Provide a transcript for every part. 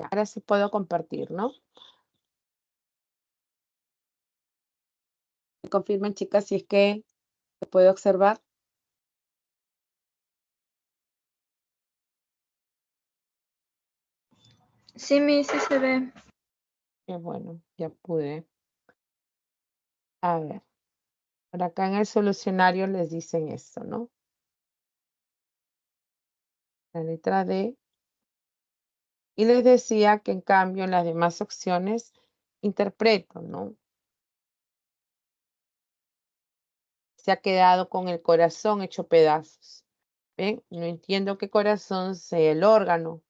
Ahora sí puedo compartir, ¿no? Me confirmen, chicas, si es que se puede observar. Sí, mi, sí se ve. Qué bueno, ya pude. A ver, por acá en el solucionario les dicen esto, ¿no? La letra D. Y les decía que en cambio en las demás opciones interpreto, ¿no? Se ha quedado con el corazón hecho pedazos. ¿Ven? No entiendo qué corazón sea el órgano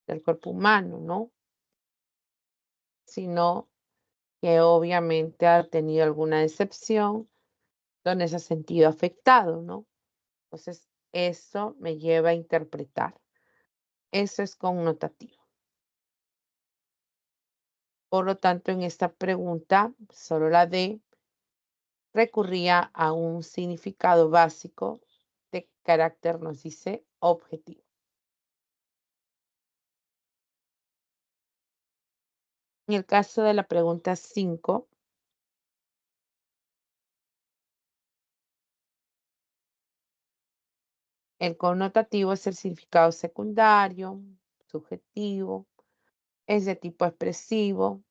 del cuerpo humano, ¿no? Sino que obviamente ha tenido alguna decepción donde se ha sentido afectado, ¿no? Entonces, eso me lleva a interpretar. Eso es connotativo. Por lo tanto, en esta pregunta, solo la D recurría a un significado básico de carácter, nos dice, objetivo. En el caso de la pregunta 5, el connotativo es el significado secundario, subjetivo, es de tipo expresivo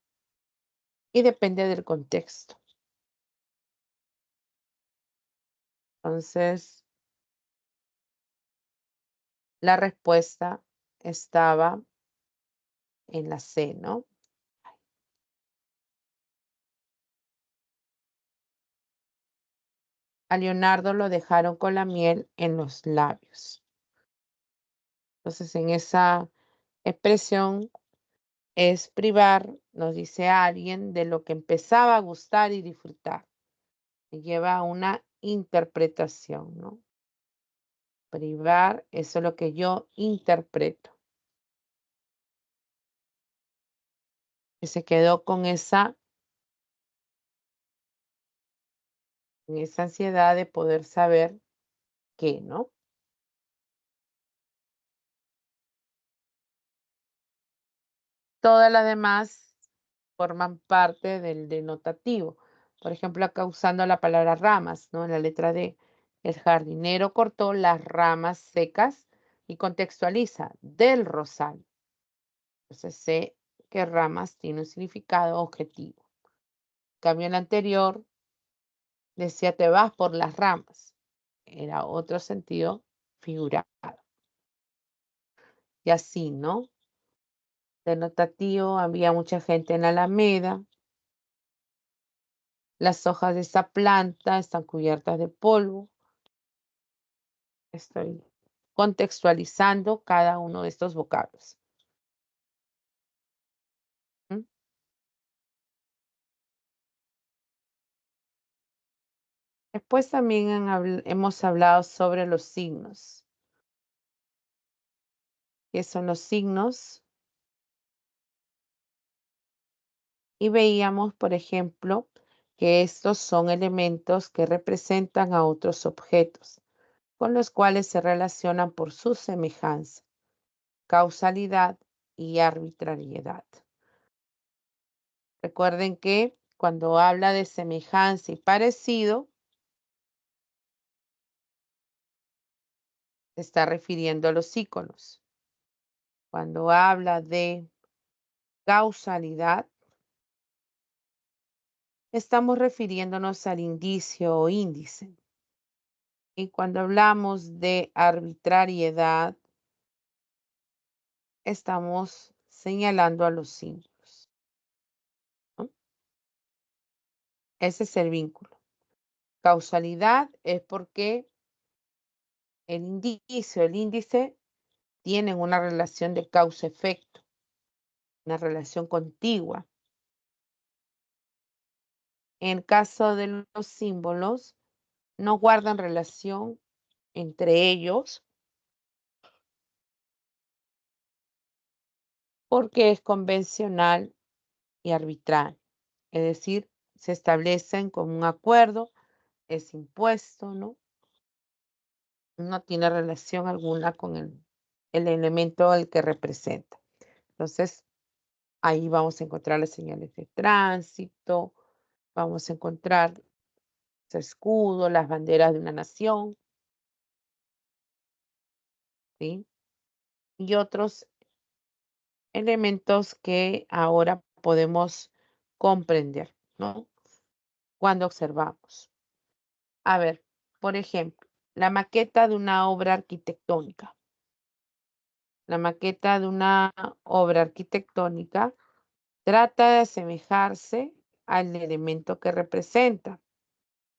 y depende del contexto. Entonces, la respuesta estaba en la C, ¿no? A Leonardo lo dejaron con la miel en los labios. Entonces, en esa expresión es privar, nos dice alguien, de lo que empezaba a gustar y disfrutar. Y lleva a una interpretación, ¿no? Privar, eso es lo que yo interpreto. Que se quedó con esa ansiedad de poder saber qué, ¿no? Todas las demás forman parte del denotativo. Por ejemplo, acá usando la palabra ramas, ¿no? En la letra D. El jardinero cortó las ramas secas y contextualiza del rosal. Entonces sé que ramas tiene un significado objetivo. En cambio, el anterior decía te vas por las ramas. Era otro sentido figurado. Y así, ¿no? Denotativo, había mucha gente en la Alameda. Las hojas de esta planta están cubiertas de polvo. Estoy contextualizando cada uno de estos vocablos. ¿Mm? Después también hemos hablado sobre los signos. ¿Qué son los signos? Y veíamos, por ejemplo, que estos son elementos que representan a otros objetos, con los cuales se relacionan por su semejanza, causalidad y arbitrariedad. Recuerden que cuando habla de semejanza y parecido, se está refiriendo a los íconos. Cuando habla de causalidad, estamos refiriéndonos al indicio o índice. Y cuando hablamos de arbitrariedad, estamos señalando a los símbolos, ¿no? Ese es el vínculo. Causalidad es porque el indicio, el índice tienen una relación de causa-efecto, una relación contigua. En el caso de los símbolos, no guardan relación entre ellos porque es convencional y arbitral. Es decir, se establecen con un acuerdo, es impuesto, ¿no? No tiene relación alguna con el elemento al que representa. Entonces, ahí vamos a encontrar las señales de tránsito, vamos a encontrar su escudo, las banderas de una nación, ¿sí? Y otros elementos que ahora podemos comprender, ¿no? Cuando observamos. A ver, por ejemplo, la maqueta de una obra arquitectónica. La maqueta de una obra arquitectónica trata de asemejarse al elemento que representa.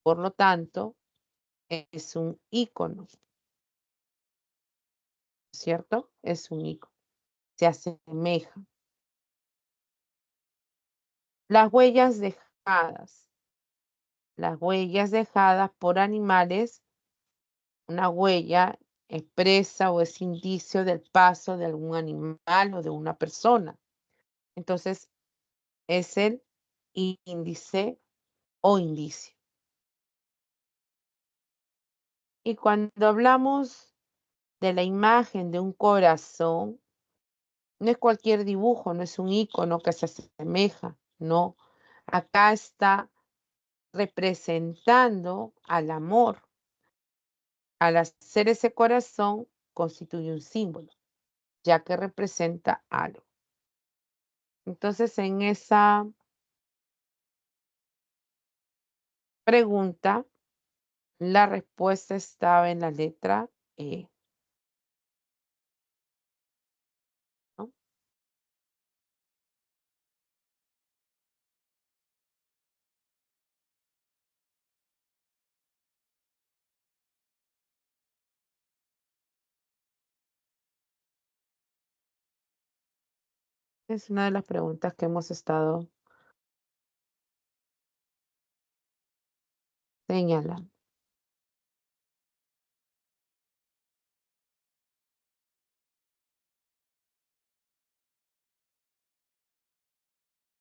Por lo tanto, es un icono, ¿cierto? Es un icono. Se asemeja. Las huellas dejadas. Las huellas dejadas por animales, una huella expresa o es indicio del paso de algún animal o de una persona. Entonces, es el índice o indicio. Y cuando hablamos de la imagen de un corazón, no es cualquier dibujo, no es un icono que se asemeja, no. Acá está representando al amor. Al hacer ese corazón, constituye un símbolo, ya que representa algo. Entonces, en esa pregunta, la respuesta estaba en la letra E, ¿no? Es una de las preguntas que hemos estado señalando.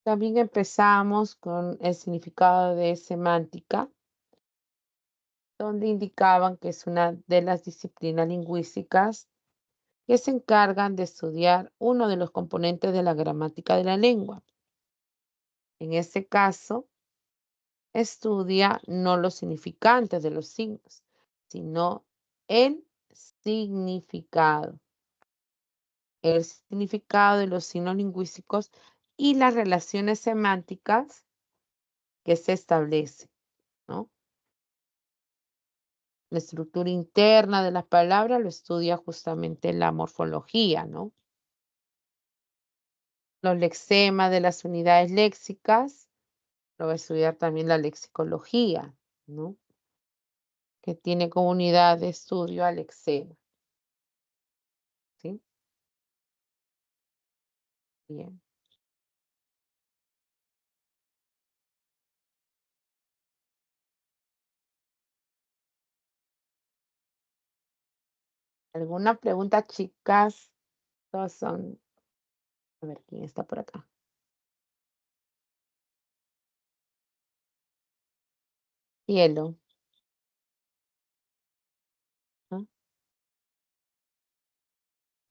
También empezamos con el significado de semántica, donde indicaban que es una de las disciplinas lingüísticas que se encargan de estudiar uno de los componentes de la gramática de la lengua. En este caso, estudia no los significantes de los signos, sino el significado. El significado de los signos lingüísticos y las relaciones semánticas que se establecen, ¿no? La estructura interna de las palabras lo estudia justamente la morfología, ¿no? Los lexemas de las unidades léxicas lo va a estudiar también la lexicología, ¿no? Que tiene como unidad de estudio al lexema, ¿sí? Bien. ¿Alguna pregunta, chicas? Todos son. A ver quién está por acá. Cielo. ¿No?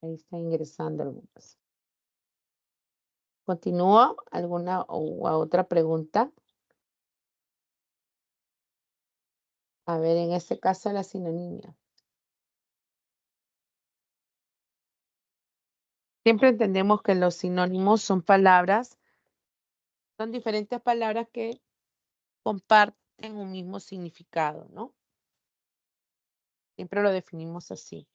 Ahí está ingresando algunos. ¿Continúo? ¿Alguna otra pregunta? A ver, en este caso la sinonimia. Siempre entendemos que los sinónimos son palabras, son diferentes palabras que comparten un mismo significado, ¿no? Siempre lo definimos así.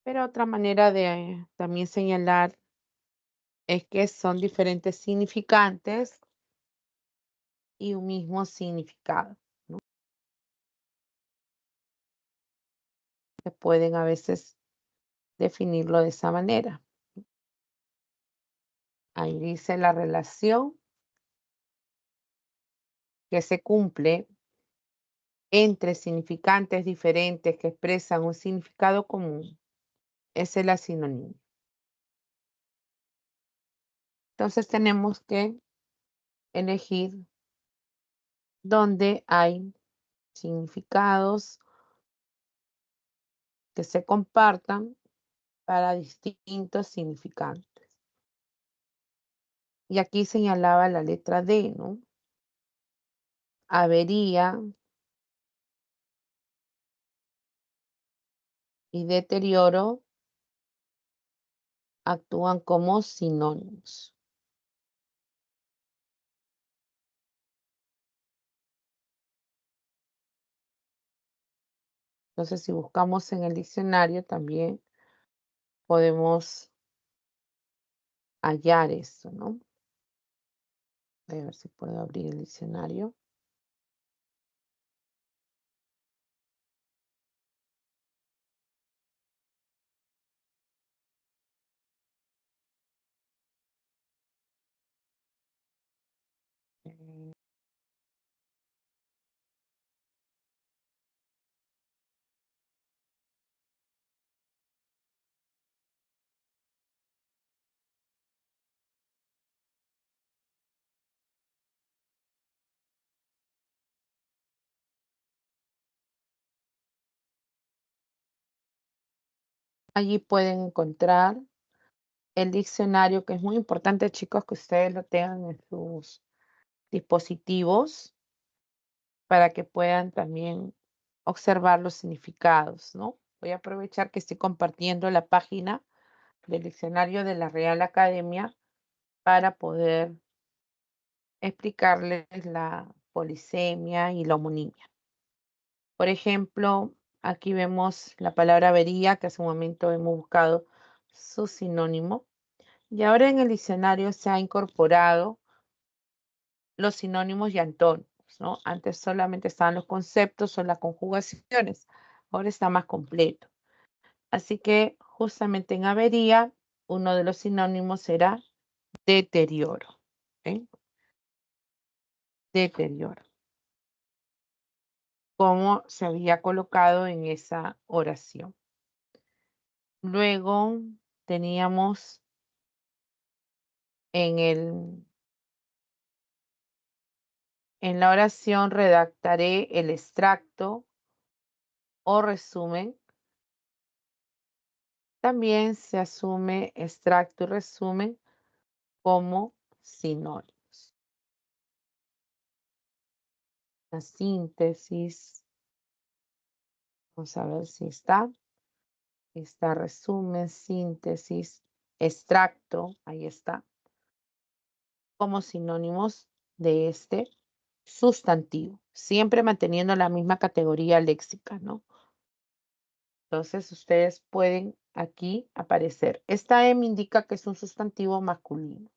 Pero otra manera de también señalar es que son diferentes significantes y un mismo significado, ¿no? Se pueden a veces definirlo de esa manera. Ahí dice la relación que se cumple entre significantes diferentes que expresan un significado común. Esa es la sinonimia. Entonces tenemos que elegir donde hay significados que se compartan para distintos significantes. Y aquí señalaba la letra D, ¿no? Avería y deterioro actúan como sinónimos. Entonces, si buscamos en el diccionario también podemos hallar esto, ¿no? Voy a ver si puedo abrir el diccionario. Eh, Allí pueden encontrar el diccionario, que es muy importante, chicos, que ustedes lo tengan en sus dispositivos para que puedan también observar los significados, ¿no? Voy a aprovechar que estoy compartiendo la página del diccionario de la Real Academia para poder explicarles la polisemia y la homonimia. Por ejemplo, aquí vemos la palabra avería, que hace un momento hemos buscado su sinónimo, y ahora en el diccionario se ha incorporado los sinónimos y antónimos, ¿no? Antes solamente estaban los conceptos o las conjugaciones, ahora está más completo. Así que justamente en avería, uno de los sinónimos será deterioro. ¿Ok? Deterioro. Como se había colocado en esa oración. Luego teníamos en la oración redactaré el extracto o resumen. También se asume extracto y resumen como sinónimos. La síntesis, vamos a ver si está. Está resumen, síntesis, extracto, ahí está, como sinónimos de este sustantivo, siempre manteniendo la misma categoría léxica, ¿no? Entonces ustedes pueden aquí aparecer. Esta M indica que es un sustantivo masculino.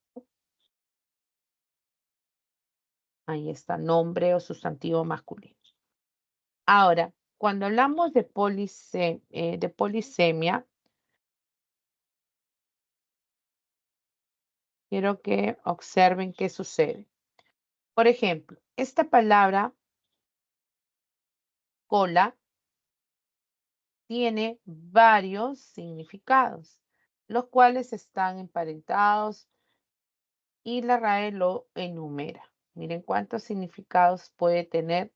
Ahí está, nombre o sustantivo masculino. Ahora, cuando hablamos de polisemia, quiero que observen qué sucede. Por ejemplo, esta palabra cola tiene varios significados, los cuales están emparentados y la RAE lo enumera. Miren cuántos significados puede tener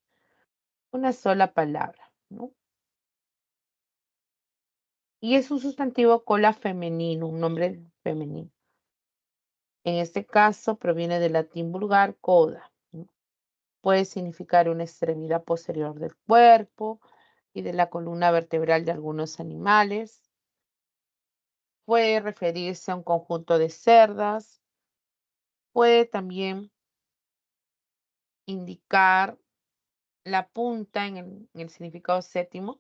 una sola palabra, ¿no? Y es un sustantivo cola femenino, un nombre femenino. En este caso proviene del latín vulgar coda, ¿no? Puede significar una extremidad posterior del cuerpo y de la columna vertebral de algunos animales. Puede referirse a un conjunto de cerdas. Puede también indicar la punta en el significado séptimo,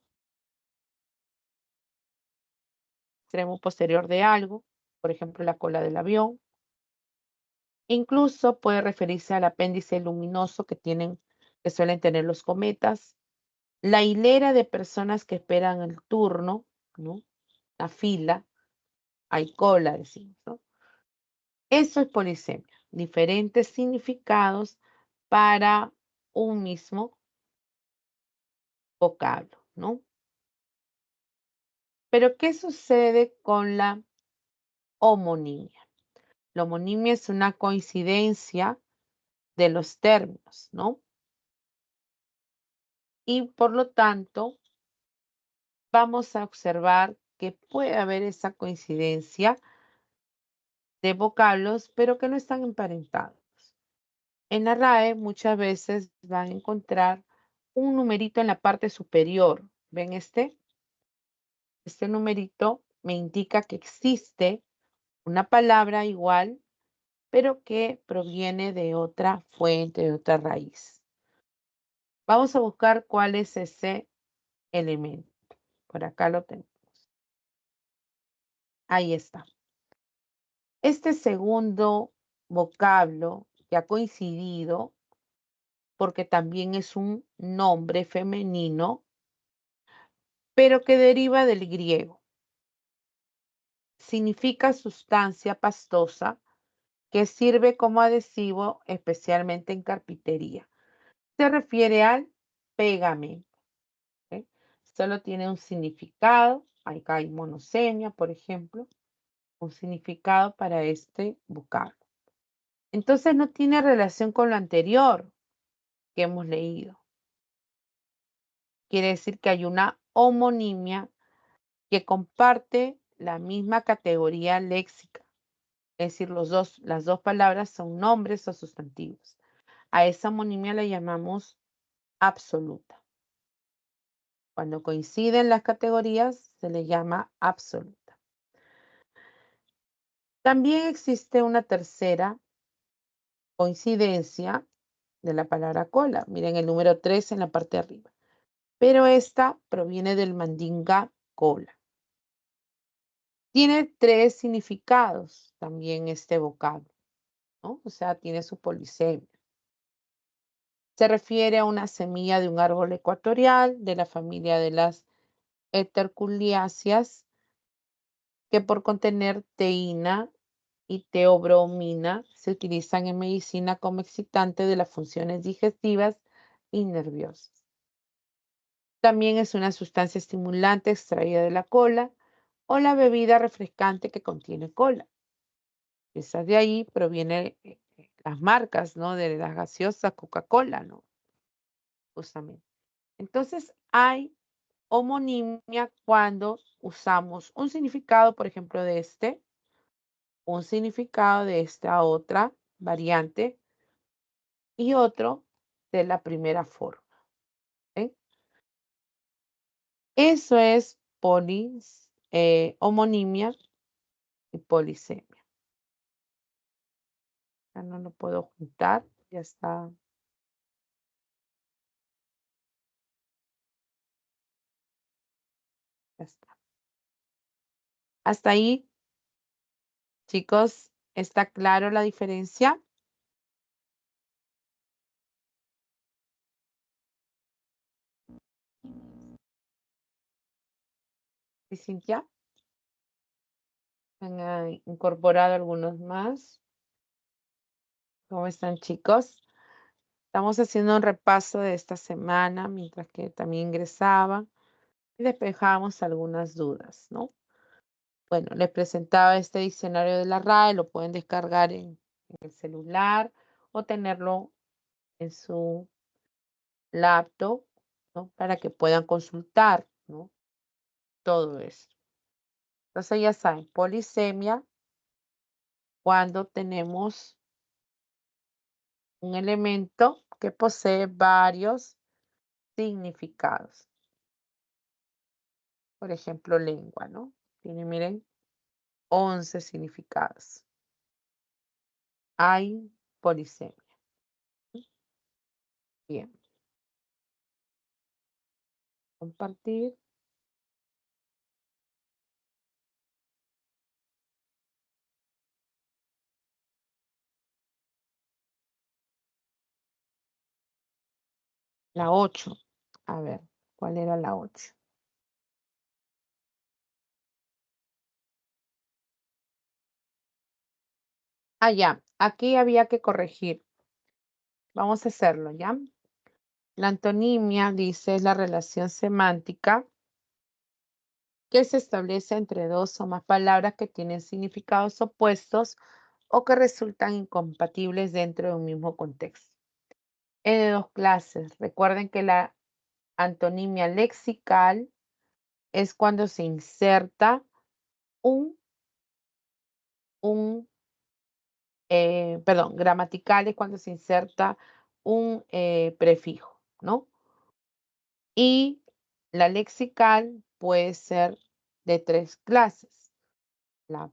extremo posterior de algo, por ejemplo, la cola del avión. Incluso puede referirse al apéndice luminoso que suelen tener los cometas, la hilera de personas que esperan el turno, ¿no? La fila, hay cola, decimos, ¿no? Eso es polisemia, diferentes significados para un mismo vocablo, ¿no? Pero, ¿qué sucede con la homonimia? La homonimia es una coincidencia de los términos, ¿no? Y por lo tanto, vamos a observar que puede haber esa coincidencia de vocablos, pero que no están emparentados. En la RAE muchas veces van a encontrar un numerito en la parte superior. ¿Ven este? Este numerito me indica que existe una palabra igual, pero que proviene de otra fuente, de otra raíz. Vamos a buscar cuál es ese elemento. Por acá lo tenemos. Ahí está. Este segundo vocablo que ha coincidido, porque también es un nombre femenino, pero que deriva del griego. Significa sustancia pastosa que sirve como adhesivo, especialmente en carpintería. Se refiere al pegamento. ¿Ok? Solo tiene un significado. Acá hay monosemia, por ejemplo, un significado para este vocablo. Entonces no tiene relación con lo anterior que hemos leído. Quiere decir que hay una homonimia que comparte la misma categoría léxica. Es decir, las dos palabras son nombres o sustantivos. A esa homonimia la llamamos absoluta. Cuando coinciden las categorías, se le llama absoluta. También existe una tercera coincidencia de la palabra cola. Miren el número 3 en la parte de arriba. Pero esta proviene del mandinga cola. Tiene 3 significados también este vocablo, ¿no? O sea, tiene su polisemia. Se refiere a una semilla de un árbol ecuatorial de la familia de las heterculiáceas que por contener teína y teobromina se utilizan en medicina como excitante de las funciones digestivas y nerviosas. También es una sustancia estimulante extraída de la cola o la bebida refrescante que contiene cola. Esa de ahí proviene las marcas, ¿no? De las gaseosas Coca-Cola, ¿no? Justamente. Entonces hay homonimia cuando usamos un significado, por ejemplo, de un significado de esta otra variante y otro de la primera forma. ¿Ok? Eso es homonimia y polisemia. Ya no lo puedo juntar, ya está. Ya está. Hasta ahí, chicos, ¿está claro la diferencia? ¿Sí, Cintia? Han incorporado algunos más. ¿Cómo están, chicos? Estamos haciendo un repaso de esta semana mientras que también ingresaba y despejamos algunas dudas, ¿no? Bueno, les presentaba este diccionario de la RAE, lo pueden descargar en el celular o tenerlo en su laptop, ¿no? Para que puedan consultar, ¿no? Todo esto. Entonces ya saben, polisemia, cuando tenemos un elemento que posee varios significados. Por ejemplo, lengua, ¿no? Tiene, miren, 11 significados. Hay polisemia. Bien. Compartir. La 8. A ver, ¿cuál era la 8? Ah, ya. Aquí había que corregir. Vamos a hacerlo, ¿ya? La antonimia, dice, es la relación semántica que se establece entre dos o más palabras que tienen significados opuestos o que resultan incompatibles dentro de un mismo contexto. Es de dos clases. Recuerden que la antonimia lexical es cuando se inserta un perdón, gramatical es cuando se inserta un prefijo, ¿no? Y la lexical puede ser de 3 clases: la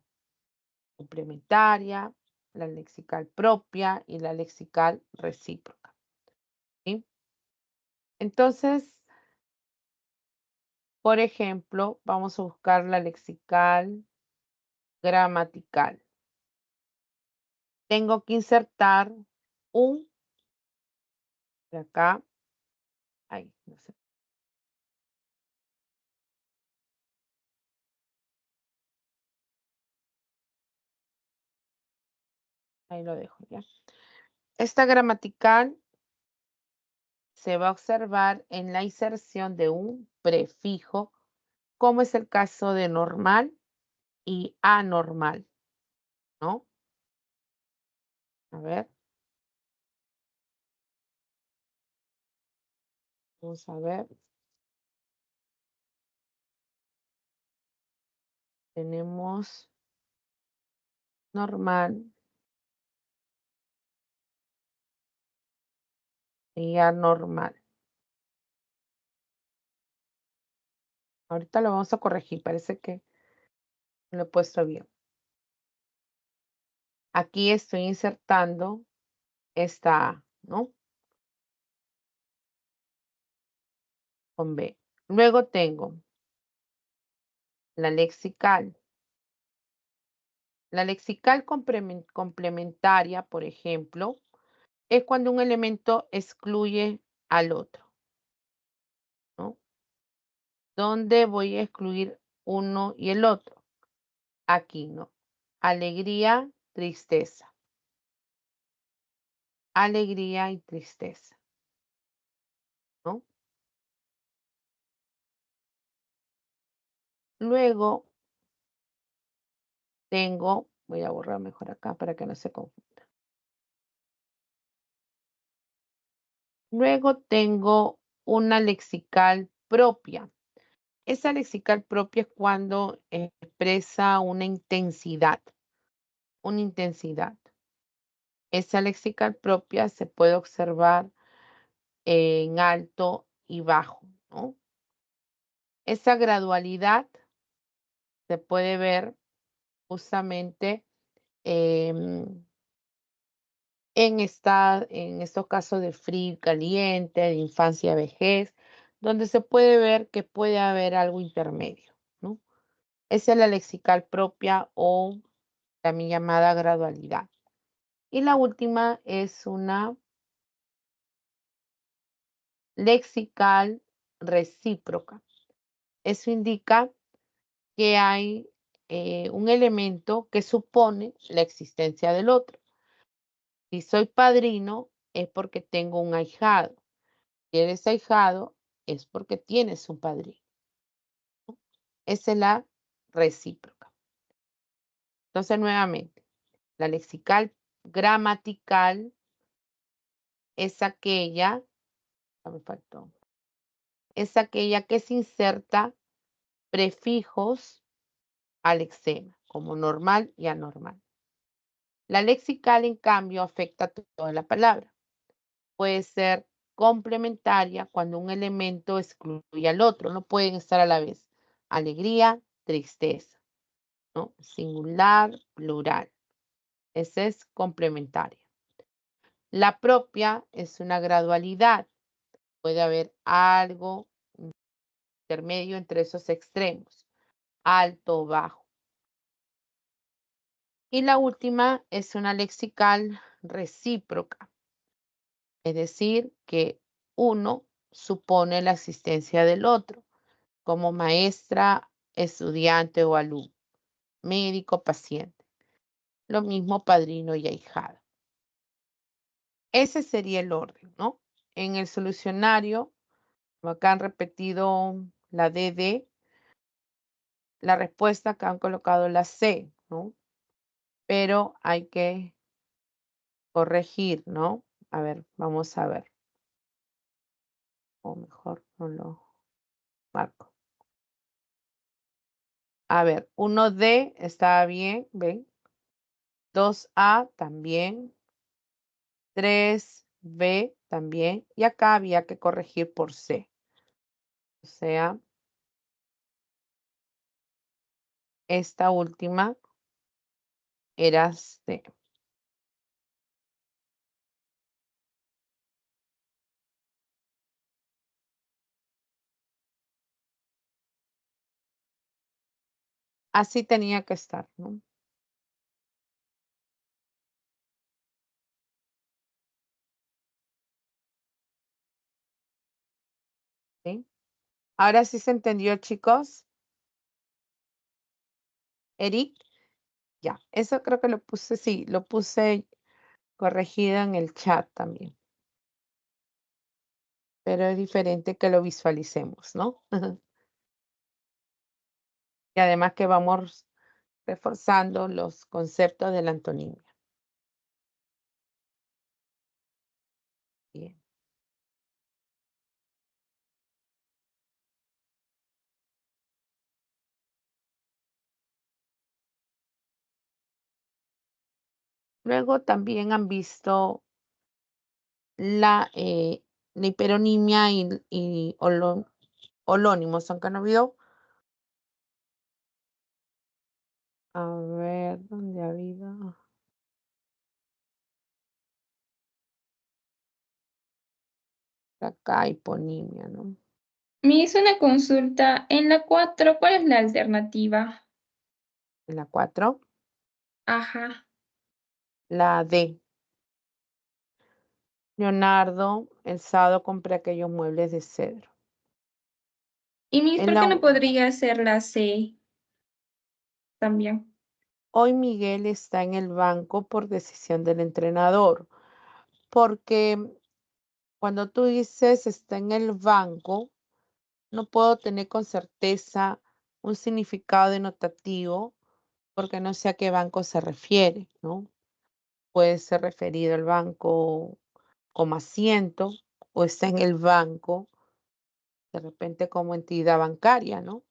complementaria, la lexical propia y la lexical recíproca, ¿sí? Entonces, por ejemplo, vamos a buscar la lexical gramatical. Tengo que insertar un, de acá, ahí, no sé, ahí lo dejo ya. Esta gramatical se va a observar en la inserción de un prefijo, como es el caso de normal y anormal, ¿no? A ver, vamos a ver. Tenemos normal y anormal. Ahorita lo vamos a corregir, parece que lo he puesto bien. Aquí estoy insertando esta A, ¿no? Con B. Luego tengo la lexical. La lexical complementaria, por ejemplo, es cuando un elemento excluye al otro, ¿no? ¿Dónde voy a excluir uno y el otro? Aquí, ¿no? Alegría, tristeza. Alegría y tristeza, ¿no? Luego tengo, voy a borrar mejor acá para que no se confunda. Luego tengo una lexical propia. Esa lexical propia es cuando expresa una intensidad, una intensidad. Esa lexical propia se puede observar en alto y bajo, ¿no? Esa gradualidad se puede ver justamente em, en estos casos de frío y caliente, de infancia y vejez, donde se puede ver que puede haber algo intermedio, ¿no? Esa es la lexical propia o también llamada gradualidad. Y la última es una lexical recíproca. Eso indica que hay un elemento que supone la existencia del otro. Si soy padrino, es porque tengo un ahijado. Si eres ahijado, es porque tienes un padrino. Esa es la recíproca. Entonces, nuevamente, la lexical gramatical es aquella, me faltó, es aquella que se inserta prefijos al lexema, como normal y anormal. La lexical, en cambio, afecta toda la palabra. Puede ser complementaria cuando un elemento excluye al otro, no pueden estar a la vez. Alegría, tristeza, ¿no? Singular, plural. Esa es complementaria. La propia es una gradualidad. Puede haber algo intermedio entre esos extremos, alto o bajo. Y la última es una lexical recíproca, es decir, que uno supone la existencia del otro, como maestra, estudiante o alumno, médico, paciente. Lo mismo padrino y ahijado. Ese sería el orden, ¿no? En el solucionario, acá han repetido la DD, la respuesta acá han colocado la C, ¿no? Pero hay que corregir, ¿no? A ver, vamos a ver. O mejor no lo marco. A ver, 1D está bien, ¿ven? 2A también. 3B también. Y acá había que corregir por C. O sea, esta última era C. Así tenía que estar, ¿no? ¿Sí? Ahora sí se entendió, chicos. Eric, ya. Eso creo que lo puse, sí, lo puse corregido en el chat también. Pero es diferente que lo visualicemos, ¿no? Y además que vamos reforzando los conceptos de la antonimia. Bien. Luego también han visto la hiperonimia y holónimos, aunque no ha habido. A ver, ¿dónde ha habido? Acá hiponimia, ¿no? Me hizo una consulta. En la 4, ¿cuál es la alternativa? En la 4, Ajá. la D. Leonardo, el sábado compré aquellos muebles de cedro. Y mis, En ¿por la, qué no podría ser la C también? hoy Miguel está en el banco por decisión del entrenador, porque cuando tú dices está en el banco, no puedo tener con certeza un significado denotativo porque no sé a qué banco se refiere, ¿no? Puede ser referido al banco como asiento o está en el banco de repente como entidad bancaria, ¿no?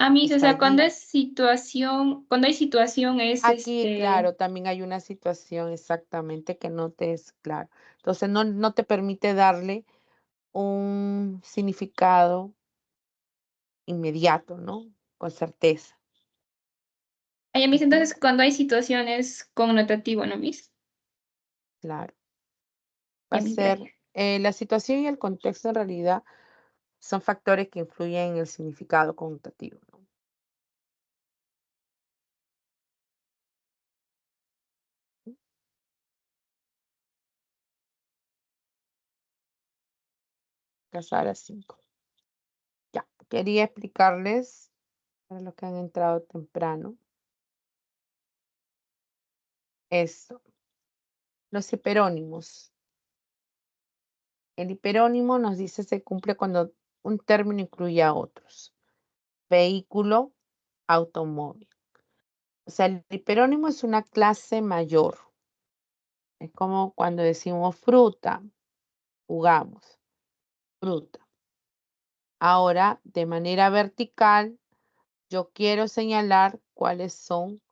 A mí, o Está sea, cuando allí. es situación, cuando hay situación es Aquí, claro, también hay una situación exactamente que no te es claro. Entonces, no te permite darle un significado inmediato, ¿no? Con certeza, ay, a mí, ujú, entonces cuando hay situaciones connotativo, ¿no, mis? claro. Va Ya, a mis, ser, gracias. la situación y el contexto en realidad son factores que influyen en el significado conmutativo, ¿no? Casar a 5. Ya, quería explicarles, para los que han entrado temprano, esto. Los hiperónimos. El hiperónimo nos dice se cumple cuando un término incluye a otros. Vehículo, automóvil. O sea, el hiperónimo es una clase mayor. Es como cuando decimos fruta, jugamos, fruta. Ahora, de manera vertical, yo quiero señalar cuáles son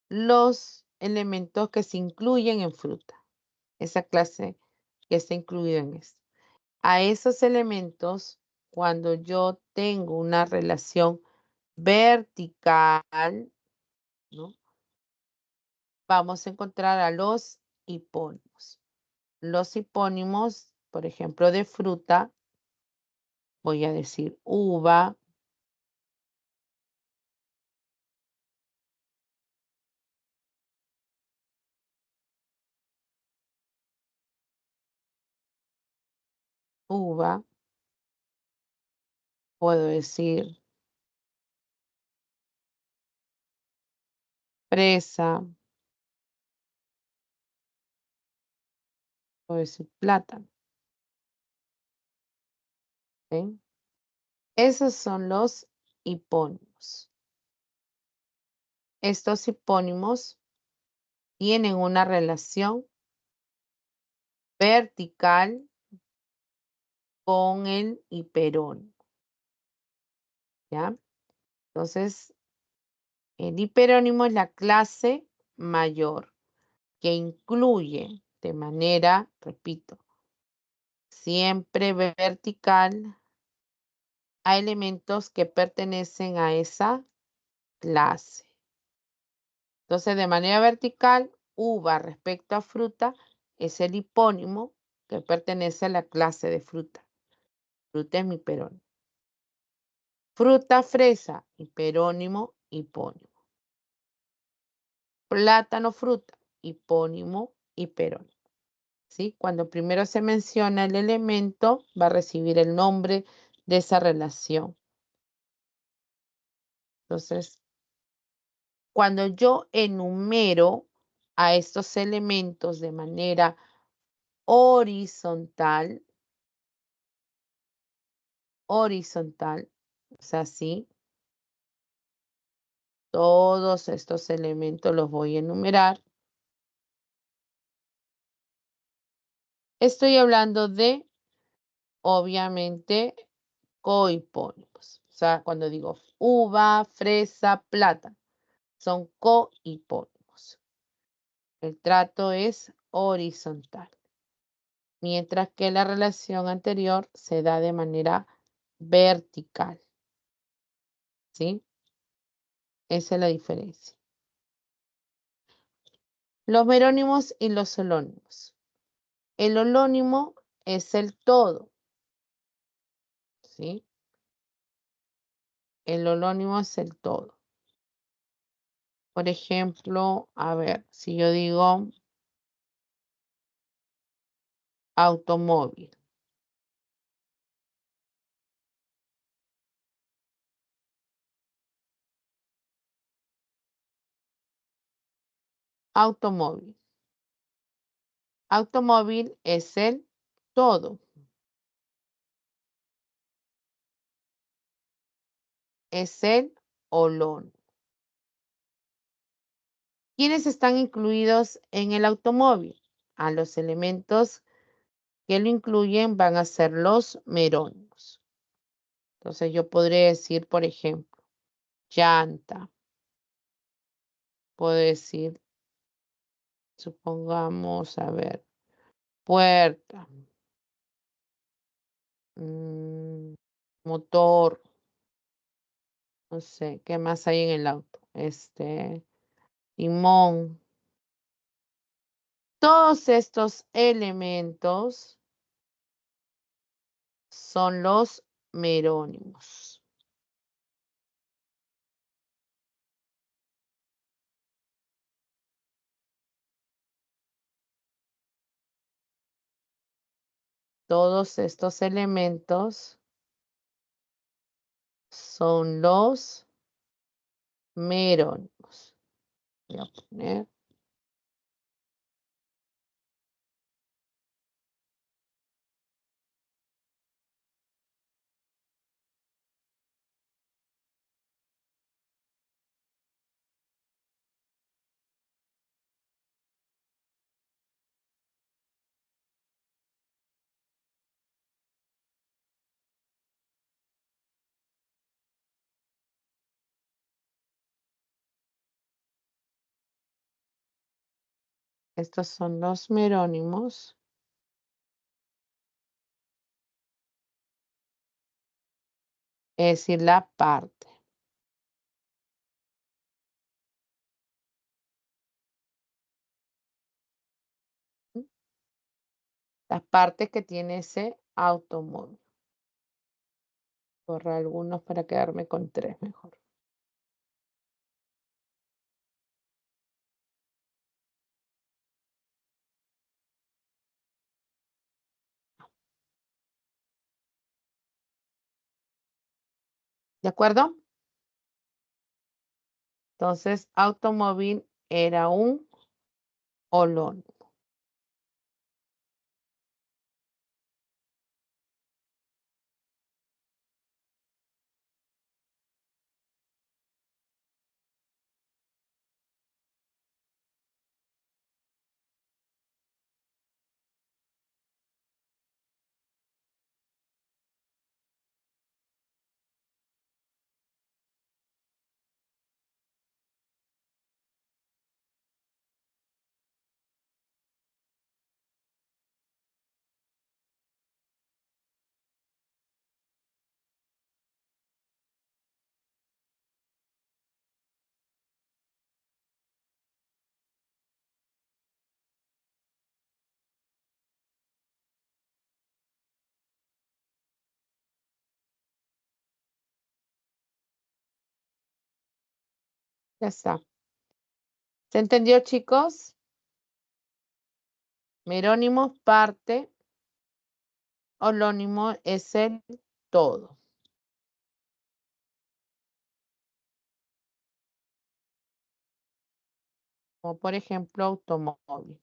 los elementos que se incluyen en fruta. Esa clase que está incluida en esto. A esos elementos, cuando yo tengo una relación vertical, ¿no? Vamos a encontrar a los hipónimos. Los hipónimos, por ejemplo, de fruta, voy a decir uva, uva, puedo decir fresa, puedo decir plátano. ¿Sí? Esos son los hipónimos. Estos hipónimos tienen una relación vertical con el hiperónimo, ¿ya? Entonces, El hiperónimo es la clase mayor que incluye de manera, repito, siempre vertical a elementos que pertenecen a esa clase. Entonces, de manera vertical, uva respecto a fruta es el hipónimo que pertenece a la clase de fruta. Fruta es mi hiperónimo. Fruta, fresa, hiperónimo, hipónimo. Plátano, fruta, hipónimo, hiperónimo. ¿Sí? Cuando primero se menciona el elemento, va a recibir el nombre de esa relación. Entonces, cuando yo enumero a estos elementos de manera horizontal, o sea, así, todos estos elementos los voy a enumerar. Estoy hablando de, obviamente, cohipónimos. O sea, cuando digo uva, fresa, plátano, son cohipónimos. El trato es horizontal, mientras que la relación anterior se da de manera vertical. ¿Sí? Esa es la diferencia. Los merónimos y los holónimos. El holónimo es el todo. ¿Sí? El holónimo es el todo. Por ejemplo, a ver, si yo digo automóvil. Automóvil. Automóvil es el todo. Es el holón. ¿Quiénes están incluidos en el automóvil? A los elementos que lo incluyen van a ser los merónimos. Entonces yo podría decir, por ejemplo, llanta. Puedo decir, supongamos, a ver, puerta, motor, no sé, ¿qué más hay en el auto? Timón. Todos estos elementos son los merónimos. Todos estos elementos son los merónimos. Voy a poner. Estos son los merónimos. Es decir, la parte. Las partes que tiene ese automóvil. Borrar algunos para quedarme con 3 mejor. ¿De acuerdo? Entonces, automóvil era un holón. Ya está. ¿Se entendió, chicos? Merónimo parte, holónimo es el todo. Como por ejemplo, automóvil.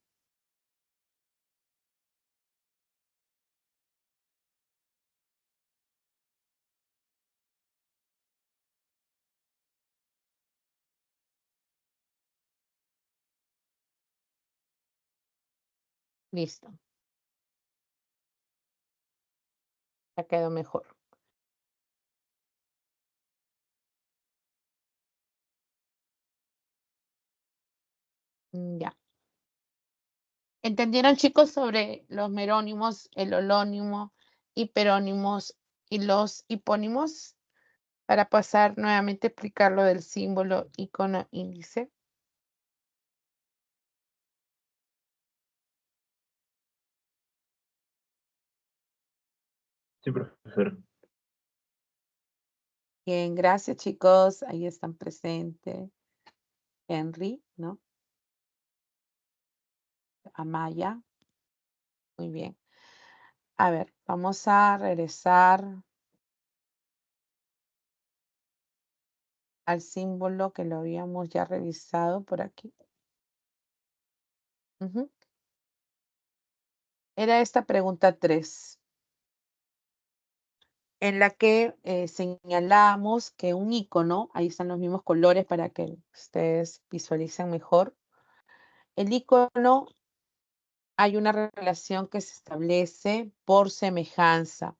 Listo. Ya quedó mejor. Ya. ¿Entendieron, chicos, sobre los merónimos, el holónimo, hiperónimos y los hipónimos? Para pasar nuevamente a explicar lo del símbolo, icono, índice. Sí, profesor. Bien, gracias, chicos. Ahí están presentes. Henry, ¿no? Amaya. Muy bien. A ver, vamos a regresar al símbolo que lo habíamos ya revisado por aquí. Ujú. Era esta pregunta 3, en la que señalamos que un icono, ahí están los mismos colores para que ustedes visualicen mejor. El icono, hay una relación que se establece por semejanza.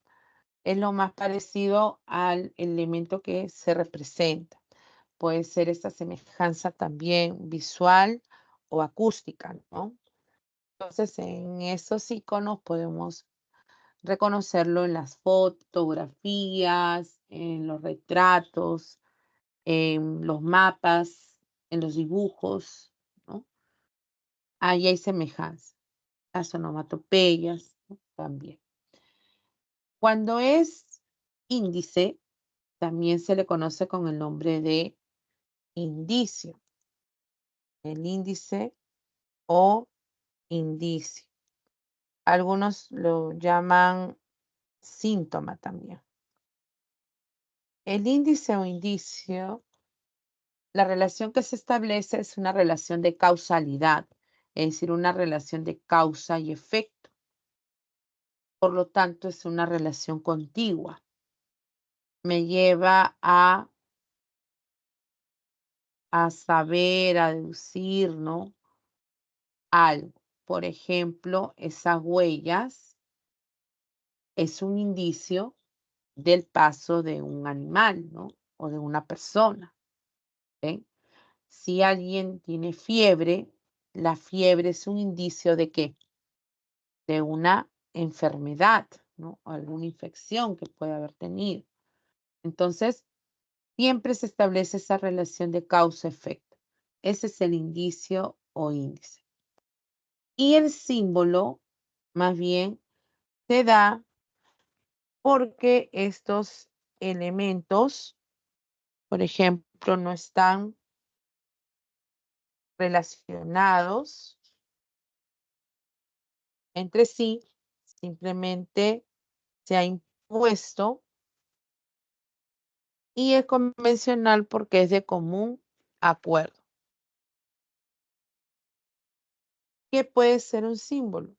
Es lo más parecido al elemento que se representa. Puede ser esta semejanza también visual o acústica, ¿no? Entonces, en esos iconos podemos reconocerlo en las fotografías, en los retratos, en los mapas, en los dibujos, ¿no? Ahí hay semejanza. Las onomatopeyas, ¿no? También. Cuando es índice, también se le conoce con el nombre de indicio. El índice o indicio. Algunos lo llaman síntoma también. El índice o indicio, la relación que se establece es una relación de causalidad, es decir, una relación de causa y efecto. Por lo tanto, es una relación contigua. Me lleva a saber, a deducir, ¿no? Algo. Por ejemplo, esas huellas es un indicio del paso de un animal, ¿no? O de una persona. ¿Ven? Si alguien tiene fiebre, la fiebre es un indicio de qué? De una enfermedad, ¿no? O alguna infección que puede haber tenido. Entonces, siempre se establece esa relación de causa-efecto. Ese es el indicio o índice. Y el símbolo, más bien, se da porque estos elementos, por ejemplo, no están relacionados entre sí, simplemente se ha impuesto y es convencional porque es de común acuerdo. ¿Qué puede ser un símbolo?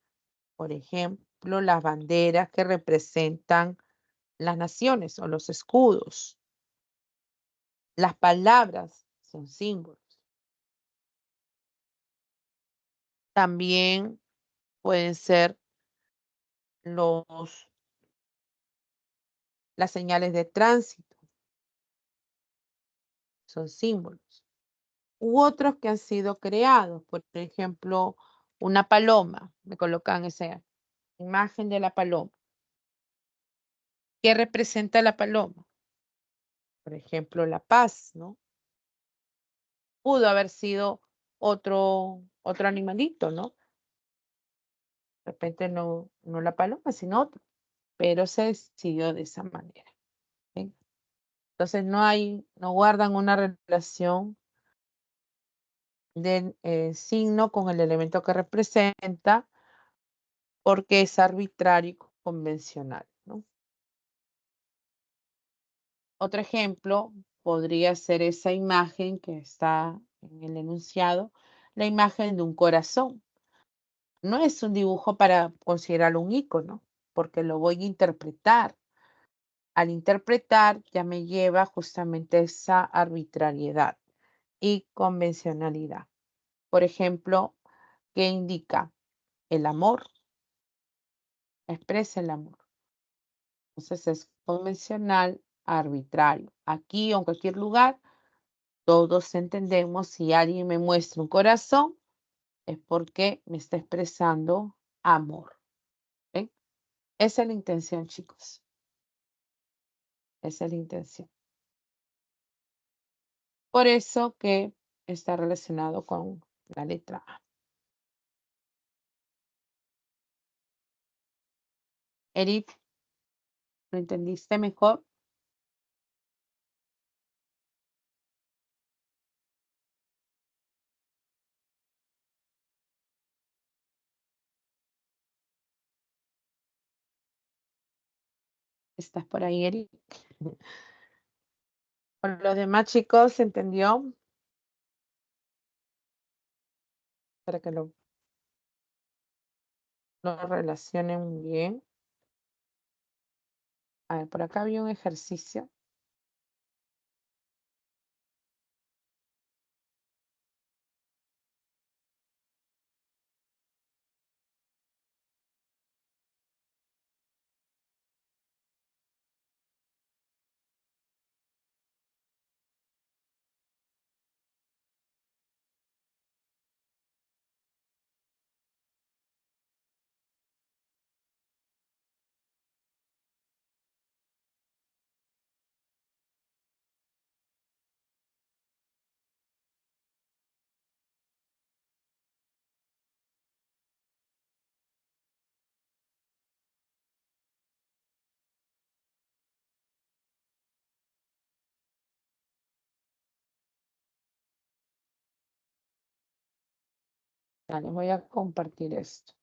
Por ejemplo, las banderas que representan las naciones o los escudos. Las palabras son símbolos. También pueden ser las señales de tránsito, son símbolos. U otros que han sido creados, por ejemplo, una paloma, me colocan esa imagen de la paloma. ¿Qué representa la paloma? Por ejemplo, la paz, ¿no? Pudo haber sido otro animalito, ¿no? De repente no la paloma, sino otro, pero se decidió de esa manera. ¿Sí? Entonces no guardan una relación del signo con el elemento que representa, porque es arbitrario y convencional, ¿no? Otro ejemplo podría ser esa imagen que está en el enunciado, la imagen de un corazón. No es un dibujo para considerarlo un icono, porque lo voy a interpretar. Al interpretar ya me lleva justamente esa arbitrariedad y convencionalidad. Por ejemplo, ¿qué indica? El amor, expresa el amor. Entonces es convencional, arbitrario. Aquí o en cualquier lugar, todos entendemos si alguien me muestra un corazón, es porque me está expresando amor. ¿Ven? Esa es la intención, chicos. Esa es la intención. Por eso que está relacionado con la letra A. Eric, ¿lo entendiste mejor? ¿Estás por ahí, Eric? Por los demás chicos, ¿se entendió? Para que lo relacionen bien. A ver, por acá había un ejercicio. Ya, les voy a compartir esto.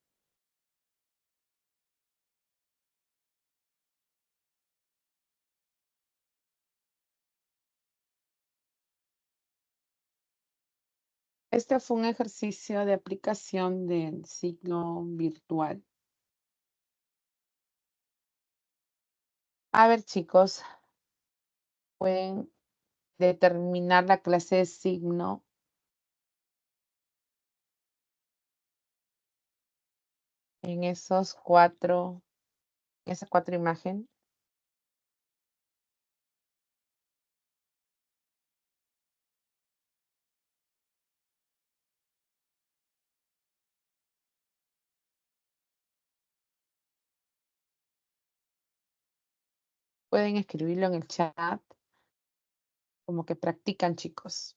Este fue un ejercicio de aplicación del signo virtual. A ver, chicos, pueden determinar la clase de signo en esas cuatro imágenes. Pueden escribirlo en el chat, como que practican, chicos.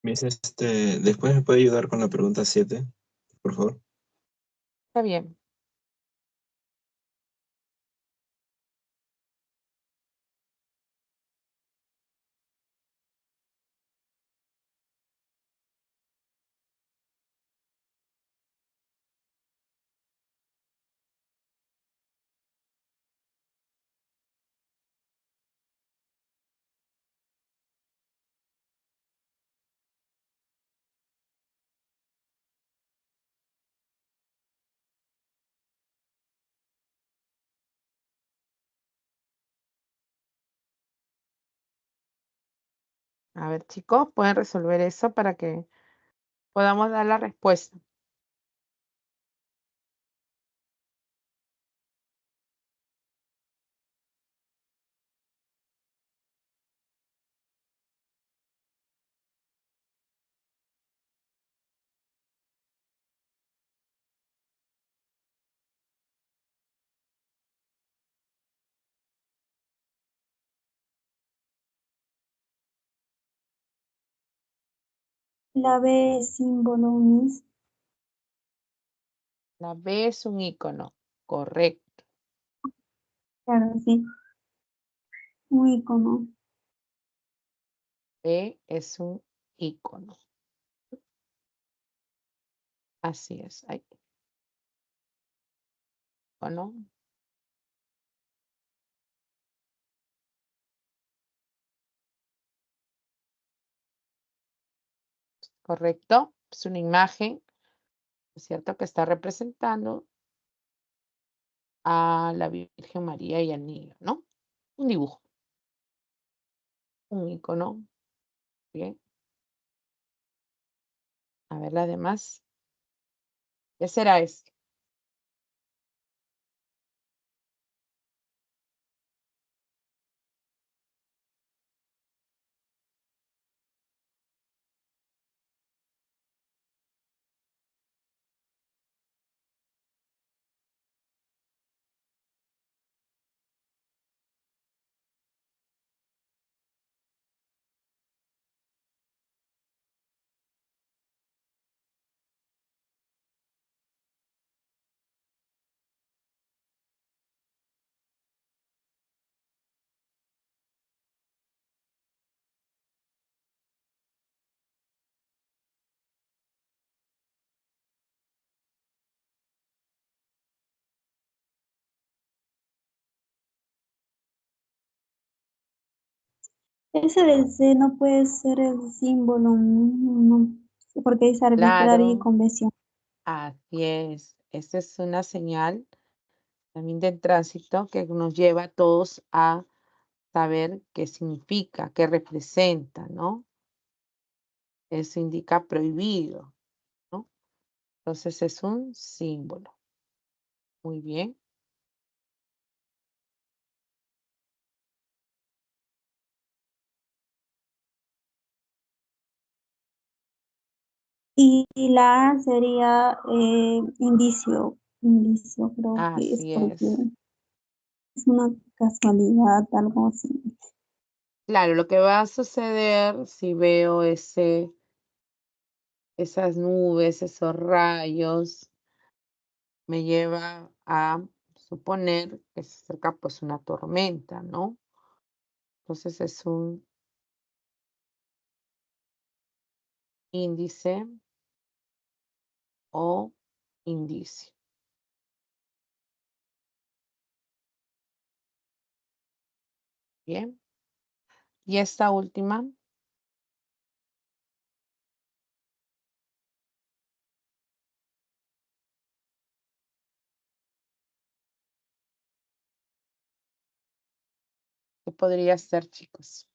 Miss, después me puede ayudar con la pregunta 7, por favor. Está bien. A ver, chicos, pueden resolver eso para que podamos dar la respuesta. La B es símbolo, Miss. La B es un icono. Correcto. Claro, sí. Un icono. B es un icono. Así es. Ahí. Icono. Correcto. Es una imagen, ¿no es cierto?, que está representando a la Virgen María y al niño, ¿no? Un dibujo. Un icono. Bien. A ver las demás. ¿Qué será esto? Ese del C no puede ser el símbolo, no, porque es arbitrario y Claro, convención. así es. Esta es una señal también del tránsito que nos lleva a todos a saber qué significa, qué representa, ¿no? Eso indica prohibido, ¿no? Entonces es un símbolo. Muy bien. Y la A sería indicio, creo que es Así porque es. es una casualidad, algo así. Claro, lo que va a suceder si veo esas nubes, esos rayos, me lleva a suponer que se acerca pues una tormenta, ¿no? Entonces es un índice o indicio. Bien. Y esta última, ¿qué podría ser, chicos?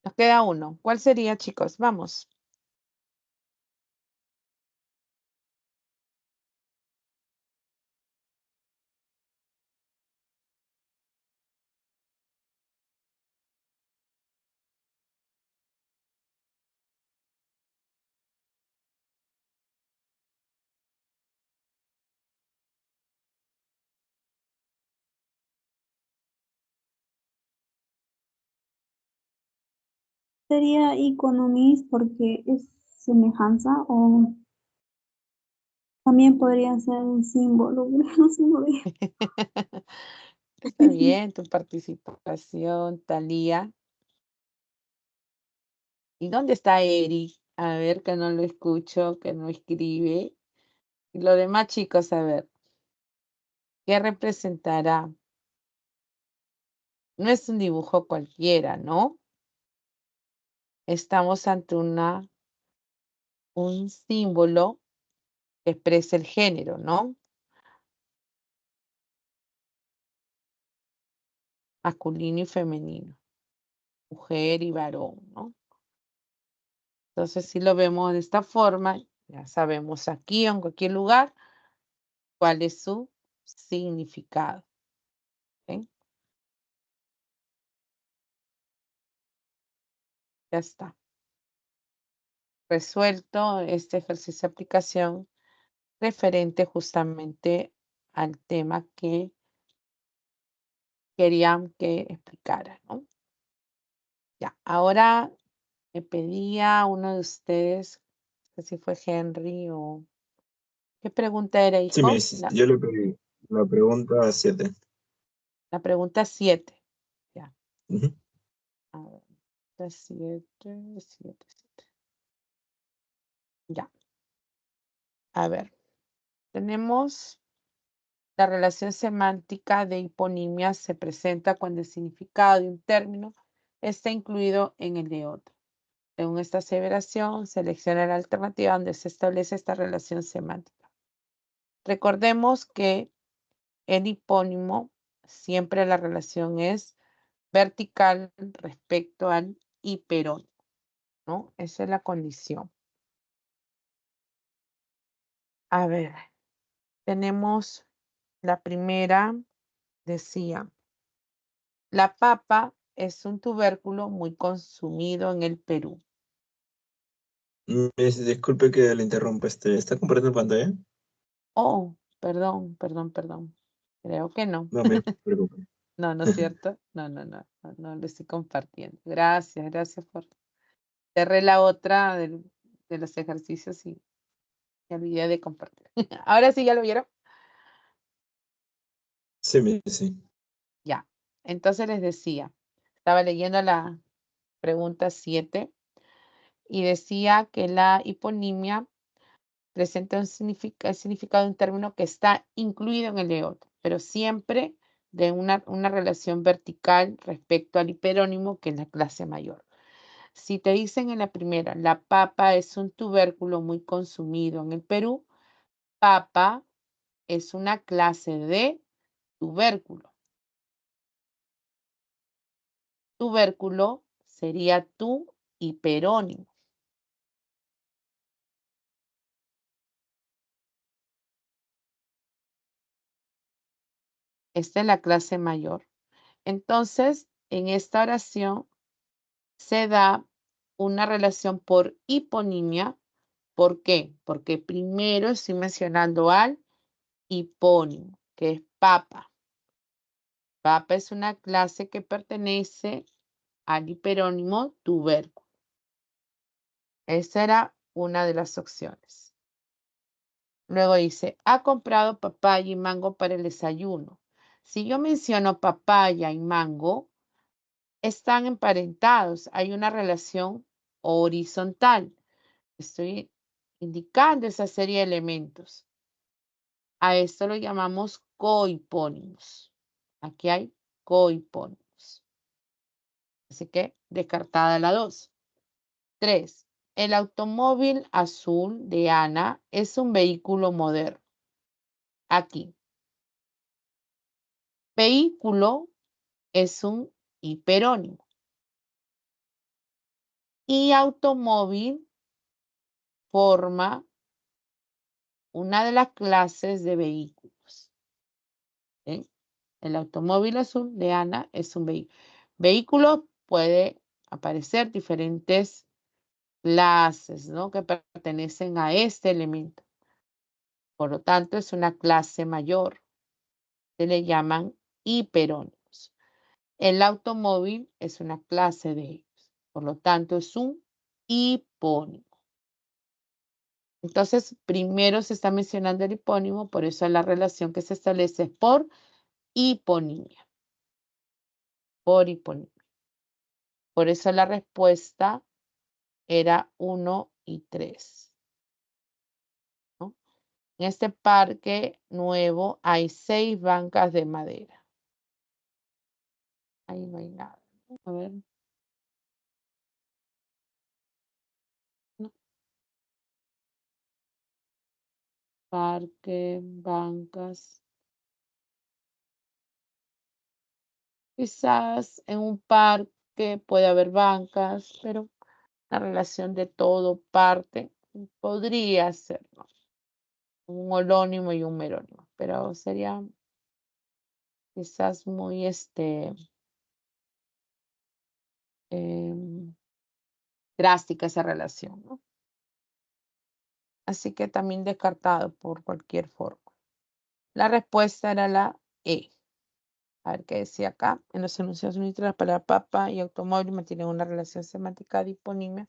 Nos queda uno. ¿Cuál sería, chicos? Vamos. Sería iconomis porque es semejanza o también podría ser un símbolo, no sé, no veo. Está bien tu participación, Talía. ¿Y dónde está Eric? A ver, que no lo escucho, que no escribe. Y los demás chicos, a ver, ¿qué representará? No es un dibujo cualquiera, ¿no? Estamos ante un símbolo que expresa el género, ¿no? Masculino y femenino, mujer y varón, ¿no? Entonces, si lo vemos de esta forma, ya sabemos aquí o en cualquier lugar cuál es su significado. ¿Ok? Ya está. Resuelto este ejercicio de aplicación referente justamente al tema que querían que explicara, ¿no? Ya, ahora me pedía uno de ustedes, no sé si fue Henry o... ¿Qué pregunta era, Sí, hijo? yo le pedí la pregunta 7. La pregunta 7. Ya, Ujú. a ver, la 7. Ya, a ver, tenemos la relación semántica de hiponimia se presenta cuando el significado de un término está incluido en el de otro. Según esta aseveración, selecciona la alternativa donde se establece esta relación semántica. Recordemos que el hipónimo siempre la relación es vertical respecto al hiperónimo, ¿no? Esa es la condición. A ver, tenemos la primera, decía, la papa es un tubérculo muy consumido en el Perú. Disculpe que le interrumpa. ¿Está compartiendo pantalla? Oh, perdón. Creo que no. No me preocupe. No, ¿no es cierto? No lo estoy compartiendo. Gracias por... Cerré la otra de los ejercicios y me olvidé de compartir. Ahora sí, ¿ya lo vieron? Sí. Ya. Entonces les decía, estaba leyendo la pregunta 7 y decía que la hiponimia presenta el significado de un término que está incluido en el de otro, pero siempre de una relación vertical respecto al hiperónimo, que es la clase mayor. Si te dicen en la primera, la papa es un tubérculo muy consumido en el Perú, papa es una clase de tubérculo. Tubérculo sería tu hiperónimo. Esta es la clase mayor. Entonces, en esta oración se da una relación por hiponimia. ¿Por qué? Porque primero estoy mencionando al hipónimo, que es papa. Papa es una clase que pertenece al hiperónimo tubérculo. Esa era una de las opciones. Luego dice, ha comprado papaya y mango para el desayuno. Si yo menciono papaya y mango, están emparentados. Hay una relación horizontal. Estoy indicando esa serie de elementos. A esto lo llamamos cohipónimos. Aquí hay cohipónimos. Así que descartada la 2. 3. El automóvil azul de Ana es un vehículo moderno. Aquí. Vehículo es un hiperónimo. Y automóvil forma una de las clases de vehículos. ¿Sí? El automóvil azul de Ana es un vehículo. Vehículo puede aparecer diferentes clases, ¿no? Que pertenecen a este elemento. Por lo tanto, es una clase mayor. Se le llaman hiperónimos. El automóvil es una clase de ellos. Por lo tanto, es un hipónimo. Entonces, primero se está mencionando el hipónimo, por eso la relación que se establece es por hiponimia. Por hiponimia. Por eso la respuesta era 1 y 3. ¿No? En este parque nuevo hay 6 bancas de madera. Ahí no hay nada. A ver. No. Parque, bancas. Quizás en un parque puede haber bancas, pero la relación de todo parte podría ser, ¿no? Un holónimo y un merónimo. pero sería quizás muy drástica esa relación, ¿no? Así que también descartado por cualquier forma. La respuesta era la E. A ver qué decía acá. En los enunciados unidos la palabra papa y automóvil mantienen una relación semántica de hiponimia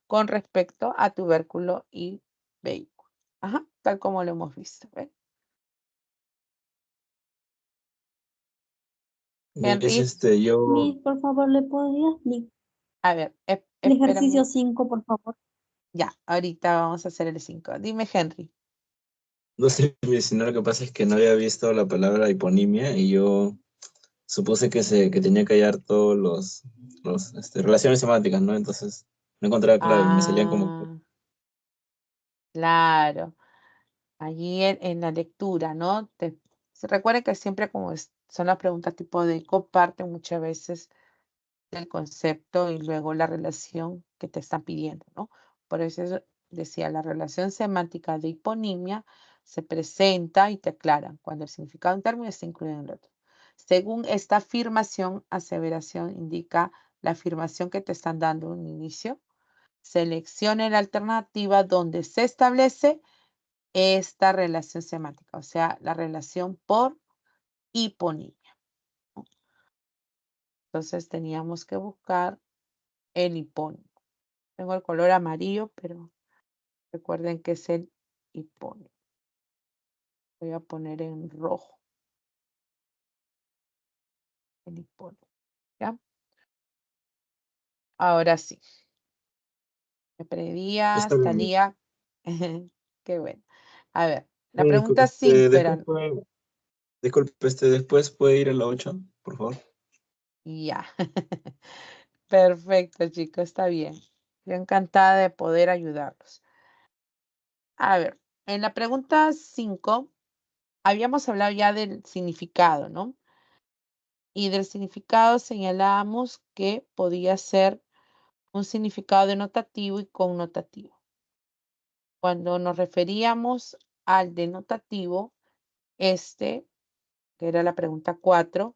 con respecto a tubérculo y vehículo. Ajá, tal como lo hemos visto. ¿Ven? Miss, Henry, yo, Miss, por favor, ¿le podría explicar a ver, el espérame. ejercicio 5, por favor? Ya, ahorita vamos a hacer el 5. Dime, Henry. no sé, Miss, sino lo que pasa es que no había visto la palabra hiponimia y yo supuse que tenía que hallar todos los relaciones semánticas, ¿no? Entonces no encontraba clave, me salían como... Ah, claro. Allí en la lectura, ¿no? Se recuerda que siempre como son las preguntas tipo de comparten muchas veces el concepto y luego la relación que te están pidiendo, ¿no? Por eso decía, la relación semántica de hiponimia se presenta y te aclara cuando el significado de un término está incluido en el otro. Según esta afirmación, aseveración indica la afirmación que te están dando en un inicio. Seleccione la alternativa donde se establece esta relación semántica, o sea, la relación por hiponimia, ¿no? Entonces teníamos que buscar el hipónimo. Tengo el color amarillo, pero recuerden que es el hipónimo. Voy a poner en rojo el hipónimo, ¿ya? Ahora sí. Me Está pedías, bien, Miss. Talía. Qué bueno. A ver, la pregunta 5 Después era, disculpe, después puede ir a la 8, por favor. ya. Perfecto, chicos, está bien. Yo encantada de poder ayudarlos. A ver, en la pregunta 5 habíamos hablado ya del significado, ¿no? Y del significado señalábamos que podía ser un significado denotativo y connotativo. Cuando nos referíamos al denotativo, que era la pregunta 4,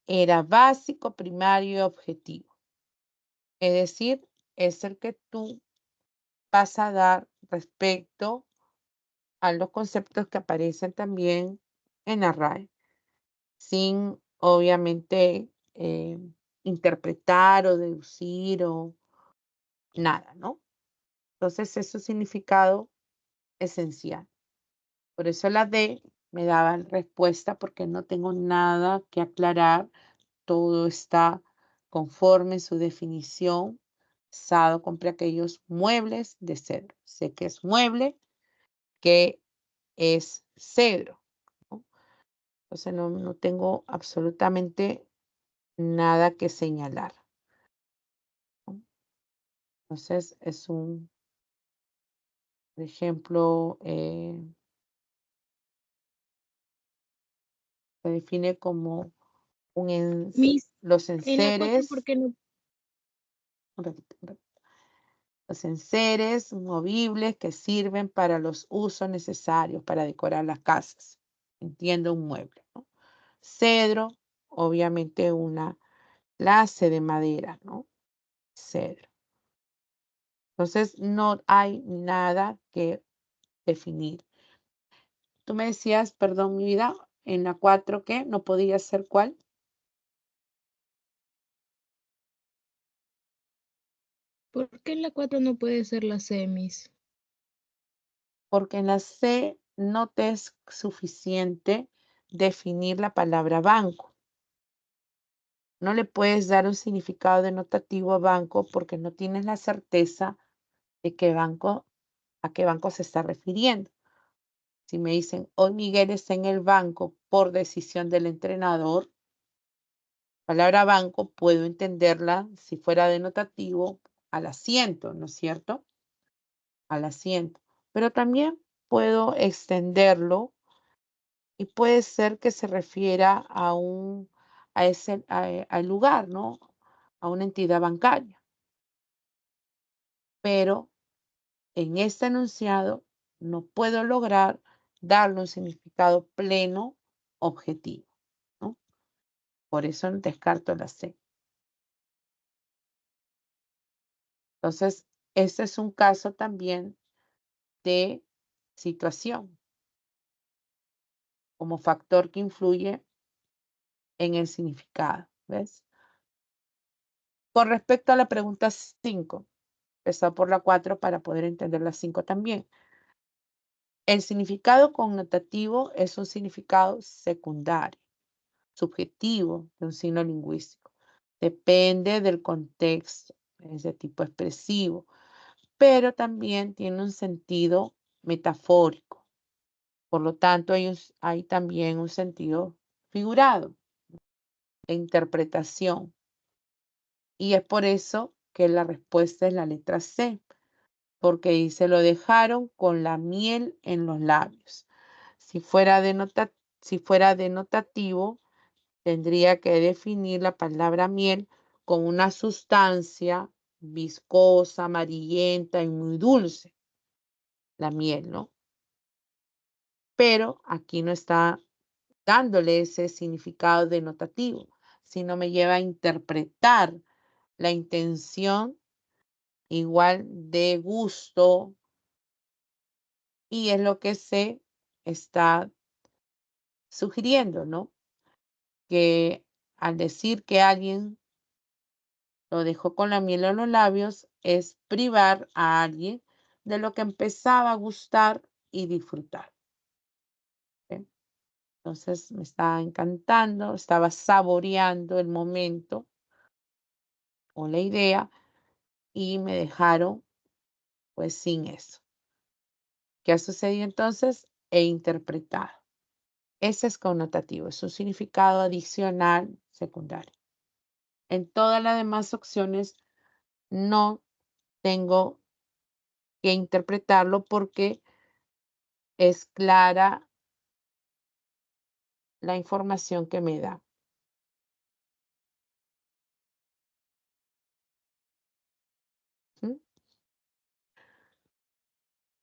era básico, primario y objetivo. Es decir, es el que tú vas a dar respecto a los conceptos que aparecen también en la RAE, sin obviamente interpretar o deducir o nada, ¿no? Entonces, es un significado esencial. Por eso la D me daba respuesta porque no tengo nada que aclarar, todo está conforme en su definición. Sado compra aquellos muebles de cedro. Sé que es mueble, que es cedro, ¿no? Entonces no tengo absolutamente nada que señalar, ¿no? Entonces es por ejemplo, se define como Miss, los en la 4, ¿por enseres, qué no? un ratito, los enseres movibles que sirven para los usos necesarios para decorar las casas. Entiendo un mueble, ¿no? Cedro, obviamente una clase de madera, ¿no? Cedro. Entonces no hay nada que definir. Tú me decías, perdón, mi vida, en la 4 que no podía ser cuál, ¿Por qué en la 4 no puede ser la C, Miss? porque en la C no te es suficiente definir la palabra banco. No le puedes dar un significado denotativo a banco porque no tienes la certeza de a qué banco se está refiriendo. Si me dicen, hoy Miguel está en el banco por decisión del entrenador, palabra banco puedo entenderla si fuera denotativo al asiento, ¿no es cierto? Al asiento. Pero también puedo extenderlo y puede ser que se refiera al lugar, ¿no? A una entidad bancaria. Pero en este enunciado no puedo lograr darle un significado pleno, objetivo, ¿no? Por eso descarto la C. Entonces, este es un caso también de situación como factor que influye en el significado, ¿ves? Con respecto a la pregunta 5, empezar por la 4 para poder entender la 5 también. El significado connotativo es un significado secundario, subjetivo de un signo lingüístico. Depende del contexto, es de tipo expresivo, pero también tiene un sentido metafórico. Por lo tanto, hay también un sentido figurado de interpretación. Y es por eso que la respuesta es la letra C, porque dice, lo dejaron con la miel en los labios. Si fuera denotativo, tendría que definir la palabra miel como una sustancia viscosa, amarillenta y muy dulce. La miel, ¿no? Pero aquí no está dándole ese significado denotativo, sino me lleva a interpretar la intención igual de gusto, y es lo que se está sugiriendo, ¿no? Que al decir que alguien lo dejó con la miel en los labios, es privar a alguien de lo que empezaba a gustar y disfrutar. ¿Sí? Entonces me estaba encantando, estaba saboreando el momento o la idea y me dejaron pues sin eso. ¿Qué ha sucedido entonces? He interpretado. Ese es connotativo, es un significado adicional secundario. En todas las demás opciones no tengo que interpretarlo porque es clara la información que me da. ¿Mm?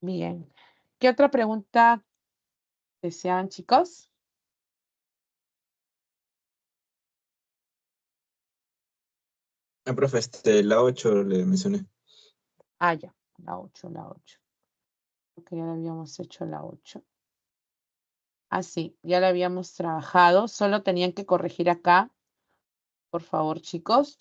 Bien. ¿Qué otra pregunta desean, chicos? Profe, la 8 le mencioné. Ah, ya, la 8, la 8. Porque ya la habíamos hecho la 8. Ah, sí, ya la habíamos trabajado. Solo tenían que corregir acá, por favor, chicos.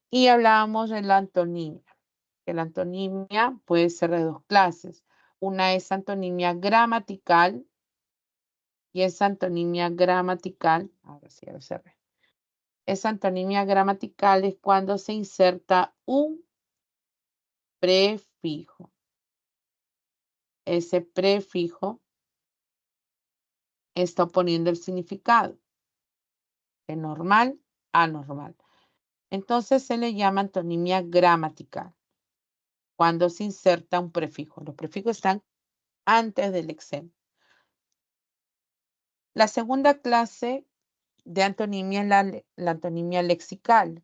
Y hablábamos de la antonimia. Que la antonimia puede ser de dos clases. Una es antonimia gramatical y esa antonimia gramatical, ahora sí, ya cerré. Esa antonimia gramatical es cuando se inserta un prefijo. Ese prefijo está oponiendo el significado de normal a normal. Entonces se le llama antonimia gramatical cuando se inserta un prefijo. Los prefijos están antes del exenio. La segunda clase de antonimia es la antonimia lexical.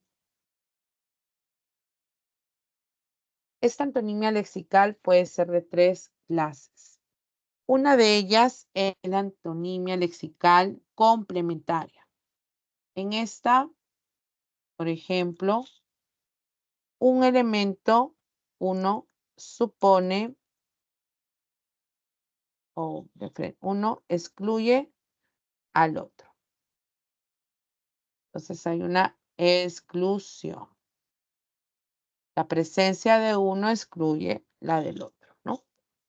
Esta antonimia lexical puede ser de tres clases. Una de ellas es la antonimia lexical complementaria. En esta, por ejemplo, un elemento, uno supone, o uno excluye al otro. Entonces hay una exclusión. La presencia de uno excluye la del otro, ¿no?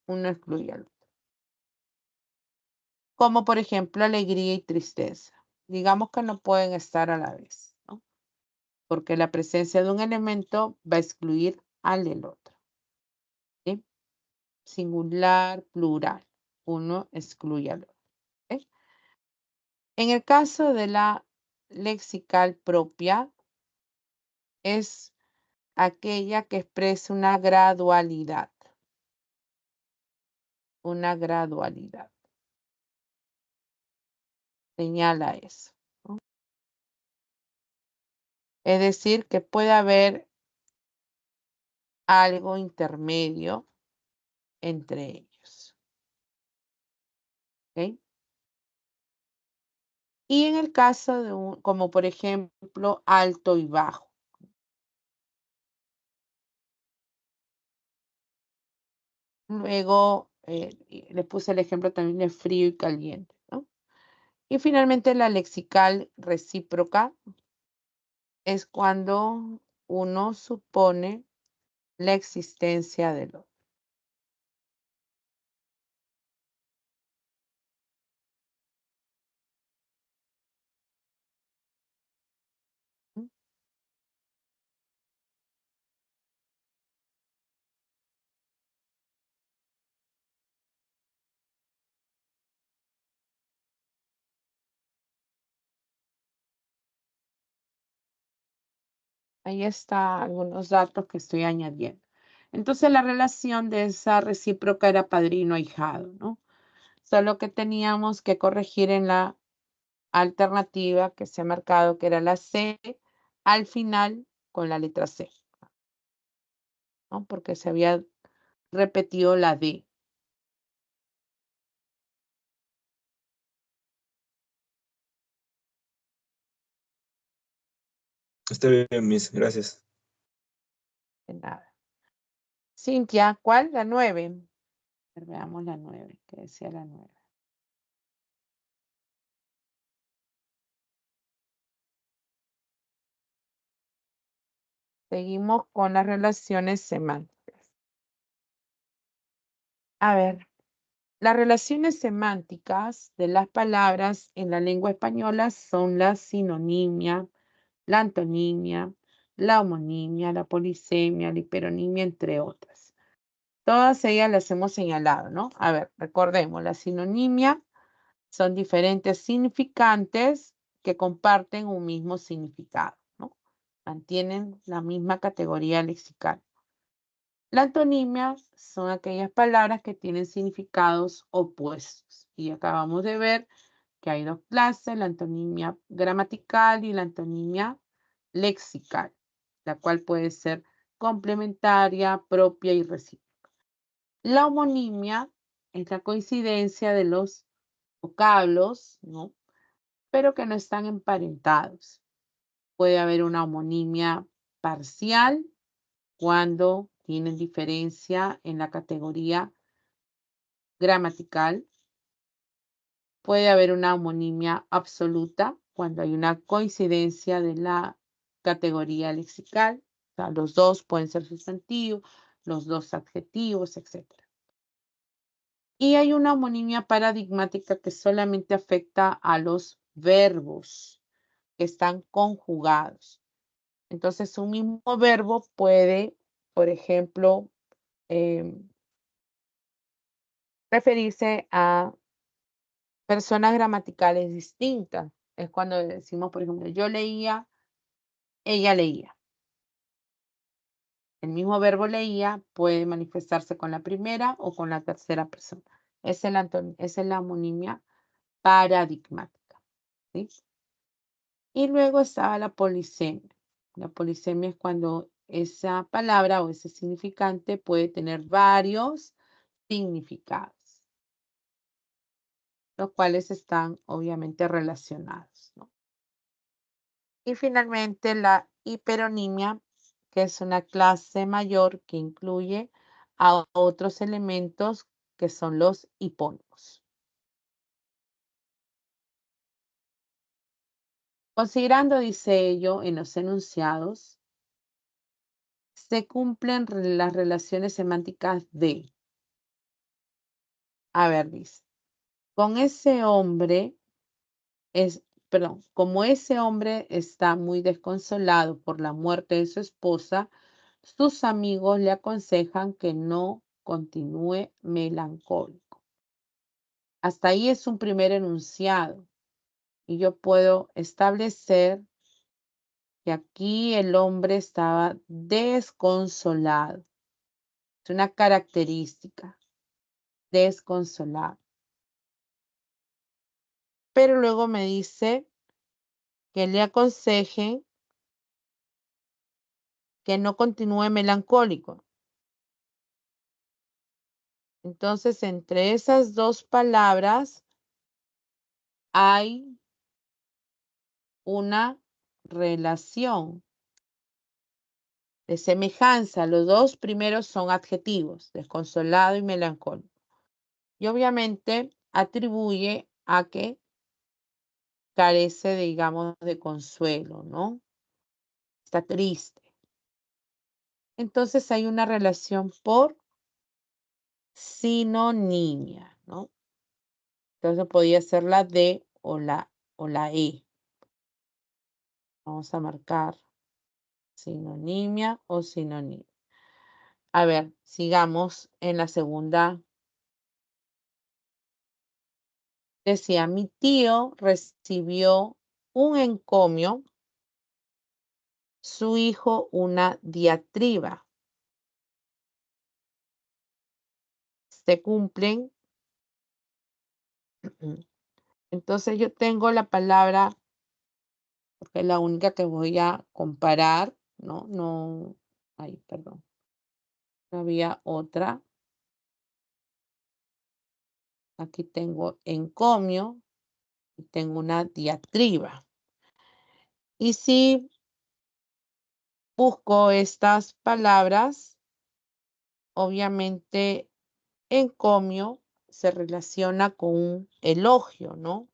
Uno excluye al otro. Como por ejemplo alegría y tristeza. Digamos que no pueden estar a la vez, ¿no? Porque la presencia de un elemento va a excluir al del otro. ¿Sí? Singular, plural. Uno excluye al otro. ¿Sí? En el caso de la lexical propia, es aquella que expresa una gradualidad. Una gradualidad. Señala eso, ¿no? Es decir, que puede haber algo intermedio entre ellos. ¿Ok? Y en el caso de como por ejemplo, alto y bajo. Luego, les puse el ejemplo también de frío y caliente, ¿no? Y finalmente la lexical recíproca es cuando uno supone la existencia del otro. ¿Mm? Ahí está algunos datos que estoy añadiendo. Entonces la relación de esa recíproca era padrino-ahijado, ¿no? Solo que teníamos que corregir en la alternativa que se ha marcado, que era la C, al final con la letra C, ¿no? Porque se había repetido la D. Está bien, Miss, gracias. De nada. Cintia, ¿cuál? La 9. Veamos la 9, ¿qué decía la 9? Seguimos con las relaciones semánticas. A ver, las relaciones semánticas de las palabras en la lengua española son la sinonimia, la antonimia, la homonimia, la polisemia, la hiperonimia, entre otras. Todas ellas las hemos señalado, ¿no? A ver, recordemos, la sinonimia son diferentes significantes que comparten un mismo significado, ¿no? Mantienen la misma categoría lexical. La antonimia son aquellas palabras que tienen significados opuestos. Y acabamos de ver que hay dos clases, la antonimia gramatical y la antonimia lexical, la cual puede ser complementaria, propia y recíproca. La homonimia es la coincidencia de los vocablos, ¿no? Pero que no están emparentados. Puede haber una homonimia parcial cuando tienen diferencia en la categoría gramatical. Puede haber una homonimia absoluta cuando hay una coincidencia de la categoría lexical. O sea, los dos pueden ser sustantivos, los dos adjetivos, etc. Y hay una homonimia paradigmática que solamente afecta a los verbos que están conjugados. Entonces, un mismo verbo puede, por ejemplo, referirse a personas gramaticales distintas. Es cuando decimos, por ejemplo, yo leía, ella leía. El mismo verbo leía puede manifestarse con la primera o con la tercera persona. Esa es la homonimia paradigmática, ¿sí? Y luego estaba la polisemia. La polisemia es cuando esa palabra o ese significante puede tener varios significados, los cuales están obviamente relacionados, ¿no? Y finalmente la hiperonimia, que es una clase mayor que incluye a otros elementos que son los hipónimos. Considerando, dice ello, en los enunciados, se cumplen las relaciones semánticas de, a ver, dice, con ese hombre como ese hombre está muy desconsolado por la muerte de su esposa, sus amigos le aconsejan que no continúe melancólico. Hasta ahí es un primer enunciado y yo puedo establecer que aquí el hombre estaba desconsolado. Es una característica, desconsolado. Pero luego me dice que le aconsejen que no continúe melancólico. Entonces, entre esas dos palabras hay una relación de semejanza. Los dos primeros son adjetivos, desconsolado y melancólico. Y obviamente atribuye a que carece, digamos, de consuelo, ¿no? Está triste. Entonces hay una relación por sinonimia, ¿no? Entonces podría ser la D o la E. Vamos a marcar sinonimia o sinónimo. A ver, sigamos en la segunda. Decía, mi tío recibió un encomio, su hijo una diatriba. Se cumplen. Entonces yo tengo la palabra, porque es la única que voy a comparar, ¿no? No, ay, perdón. No había otra. Aquí tengo encomio y tengo una diatriba. Y si busco estas palabras, obviamente encomio se relaciona con un elogio, ¿no?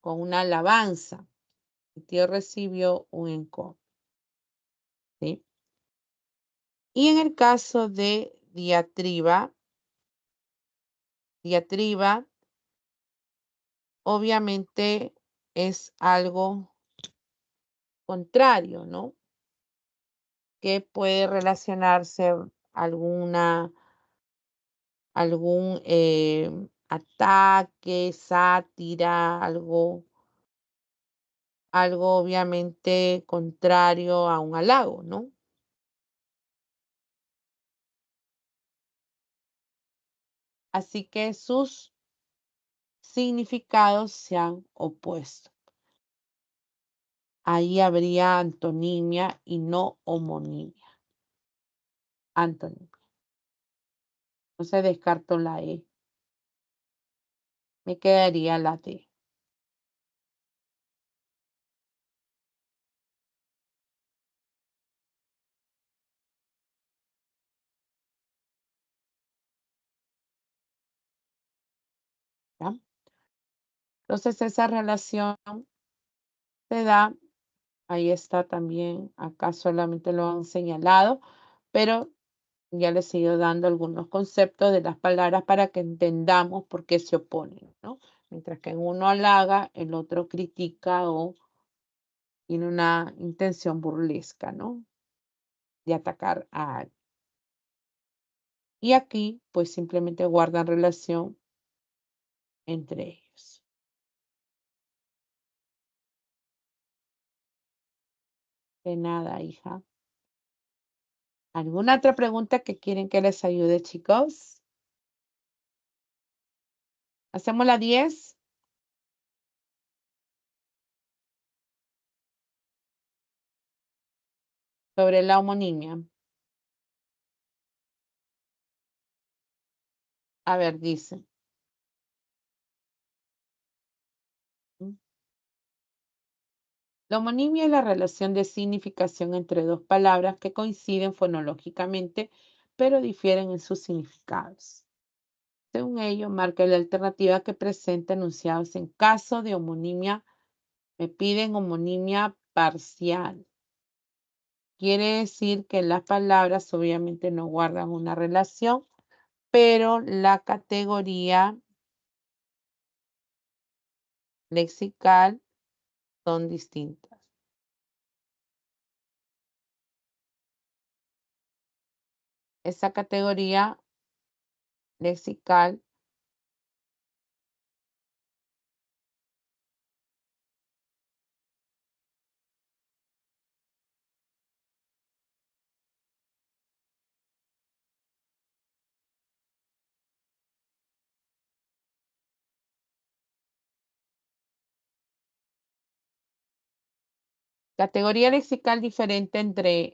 Con una alabanza. Mi tío recibió un encomio, ¿sí? Y en el caso de diatriba, obviamente es algo contrario, ¿no? Que puede relacionarse algún ataque, sátira, algo obviamente contrario a un halago, ¿no? Así que sus significados se han opuesto. Ahí habría antonimia y no homonimia. Antonimia. Entonces descarto la E. Me quedaría la D. ¿Ya? Entonces esa relación se da, ahí está también, acá solamente lo han señalado, pero ya les he ido dando algunos conceptos de las palabras para que entendamos por qué se oponen, ¿no? Mientras que en uno halaga, el otro critica o tiene una intención burlesca, ¿no? De atacar a alguien. Y aquí, pues simplemente guardan relación entre ellos. De nada, hija. ¿Alguna otra pregunta que quieren que les ayude, chicos? ¿Hacemos la 10? Sobre la homonimia. A ver, dice. La homonimia es la relación de significación entre dos palabras que coinciden fonológicamente, pero difieren en sus significados. Según ello, marca la alternativa que presenta enunciados en caso de homonimia. Me piden homonimia parcial. Quiere decir que las palabras obviamente no guardan una relación, pero la categoría lexical son distintas. Esa categoría lexical categoría lexical diferente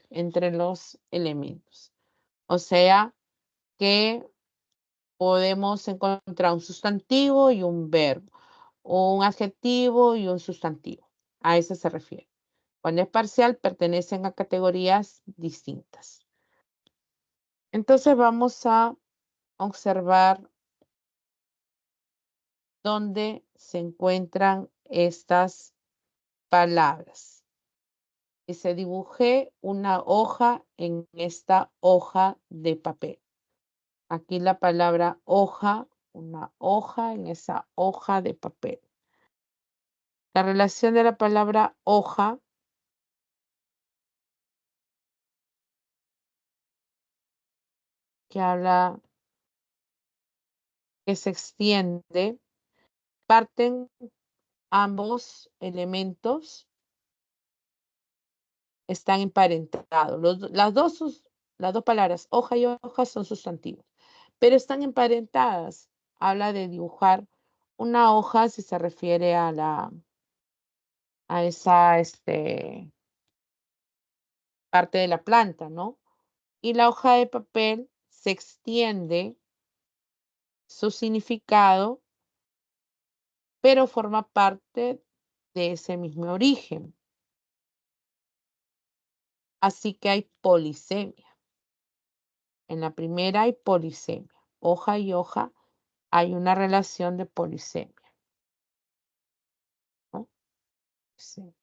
entre los elementos. O sea que podemos encontrar un sustantivo y un verbo, un adjetivo y un sustantivo. A eso se refiere. Cuando es parcial, pertenecen a categorías distintas. Entonces vamos a observar dónde se encuentran estas palabras. Y se dibujé una hoja en esta hoja de papel. Aquí la palabra hoja, una hoja en esa hoja de papel. La relación de la palabra hoja que habla, que se extiende, parten ambos elementos, están emparentados. Las dos palabras, hoja y hoja, son sustantivos, pero están emparentadas. Habla de dibujar una hoja si se refiere a esa parte de la planta, ¿no? Y la hoja de papel se extiende su significado, pero forma parte de ese mismo origen. Así que hay polisemia. En la primera hay polisemia. Hoja y hoja hay una relación de polisemia, ¿no? Sí.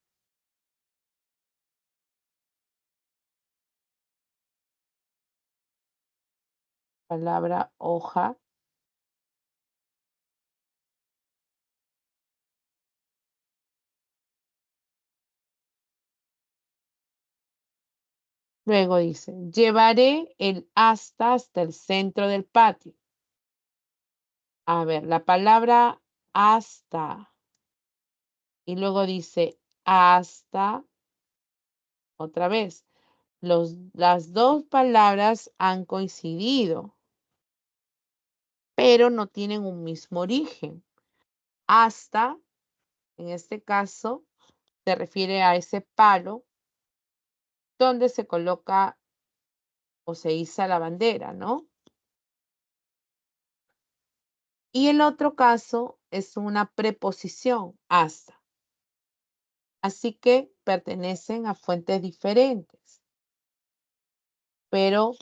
Palabra hoja. Luego dice, llevaré el asta hasta el centro del patio. A ver, la palabra hasta. Y luego dice hasta. Otra vez. Las dos palabras han coincidido, pero no tienen un mismo origen. Hasta, en este caso, se refiere a ese palo donde se coloca o se iza la bandera, ¿no? Y el otro caso es una preposición, hasta. Así que pertenecen a fuentes diferentes, pero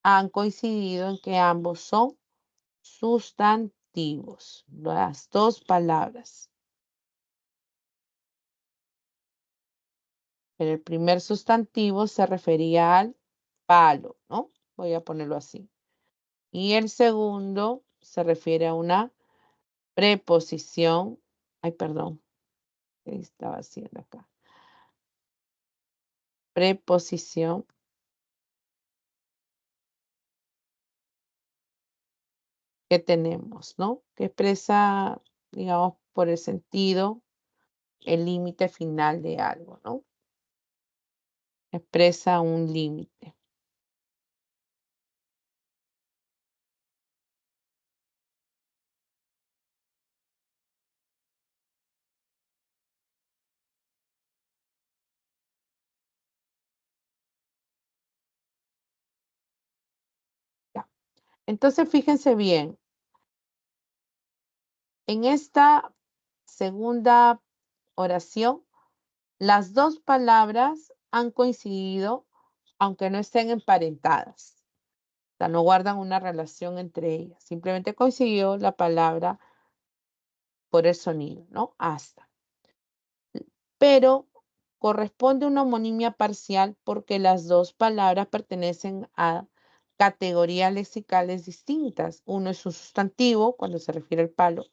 han coincidido en que ambos son sustantivos, las dos palabras. Pero el primer sustantivo se refería al palo, ¿no? Voy a ponerlo así. Y el segundo se refiere a una preposición. Ay, perdón. ¿Qué estaba haciendo acá? Preposición que tenemos, ¿no? Que expresa, digamos, por el sentido, el límite final de algo, ¿no? Expresa un límite. Ya. Entonces, fíjense bien. En esta segunda oración, las dos palabras han coincidido, aunque no estén emparentadas. O sea, no guardan una relación entre ellas. Simplemente coincidió la palabra por el sonido, ¿no? Hasta. Pero corresponde una homonimia parcial porque las dos palabras pertenecen a categorías lexicales distintas. Uno es un sustantivo, cuando se refiere al palo,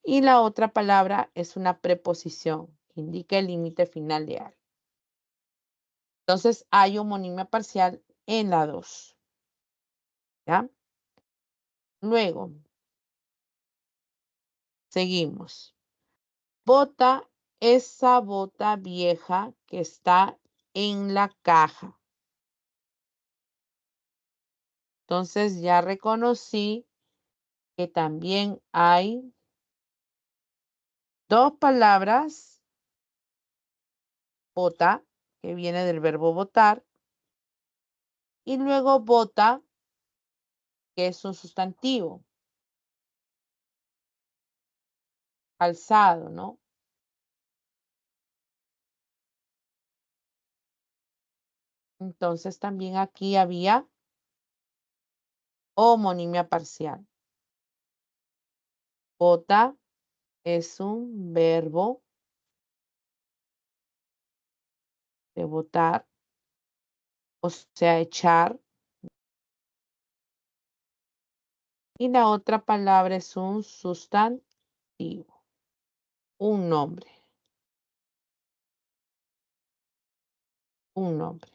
y la otra palabra es una preposición, que indica el límite final de algo. Entonces, hay homonimia parcial en la 2. ¿Ya? Luego, seguimos. Bota esa bota vieja que está en la caja. Entonces, ya reconocí que también hay dos palabras, bota, que viene del verbo botar, y luego bota, que es un sustantivo. calzado, ¿no? Entonces también aquí había homonimia parcial. Bota es un verbo de botar, o sea, echar. Y la otra palabra es un sustantivo, un nombre, un nombre.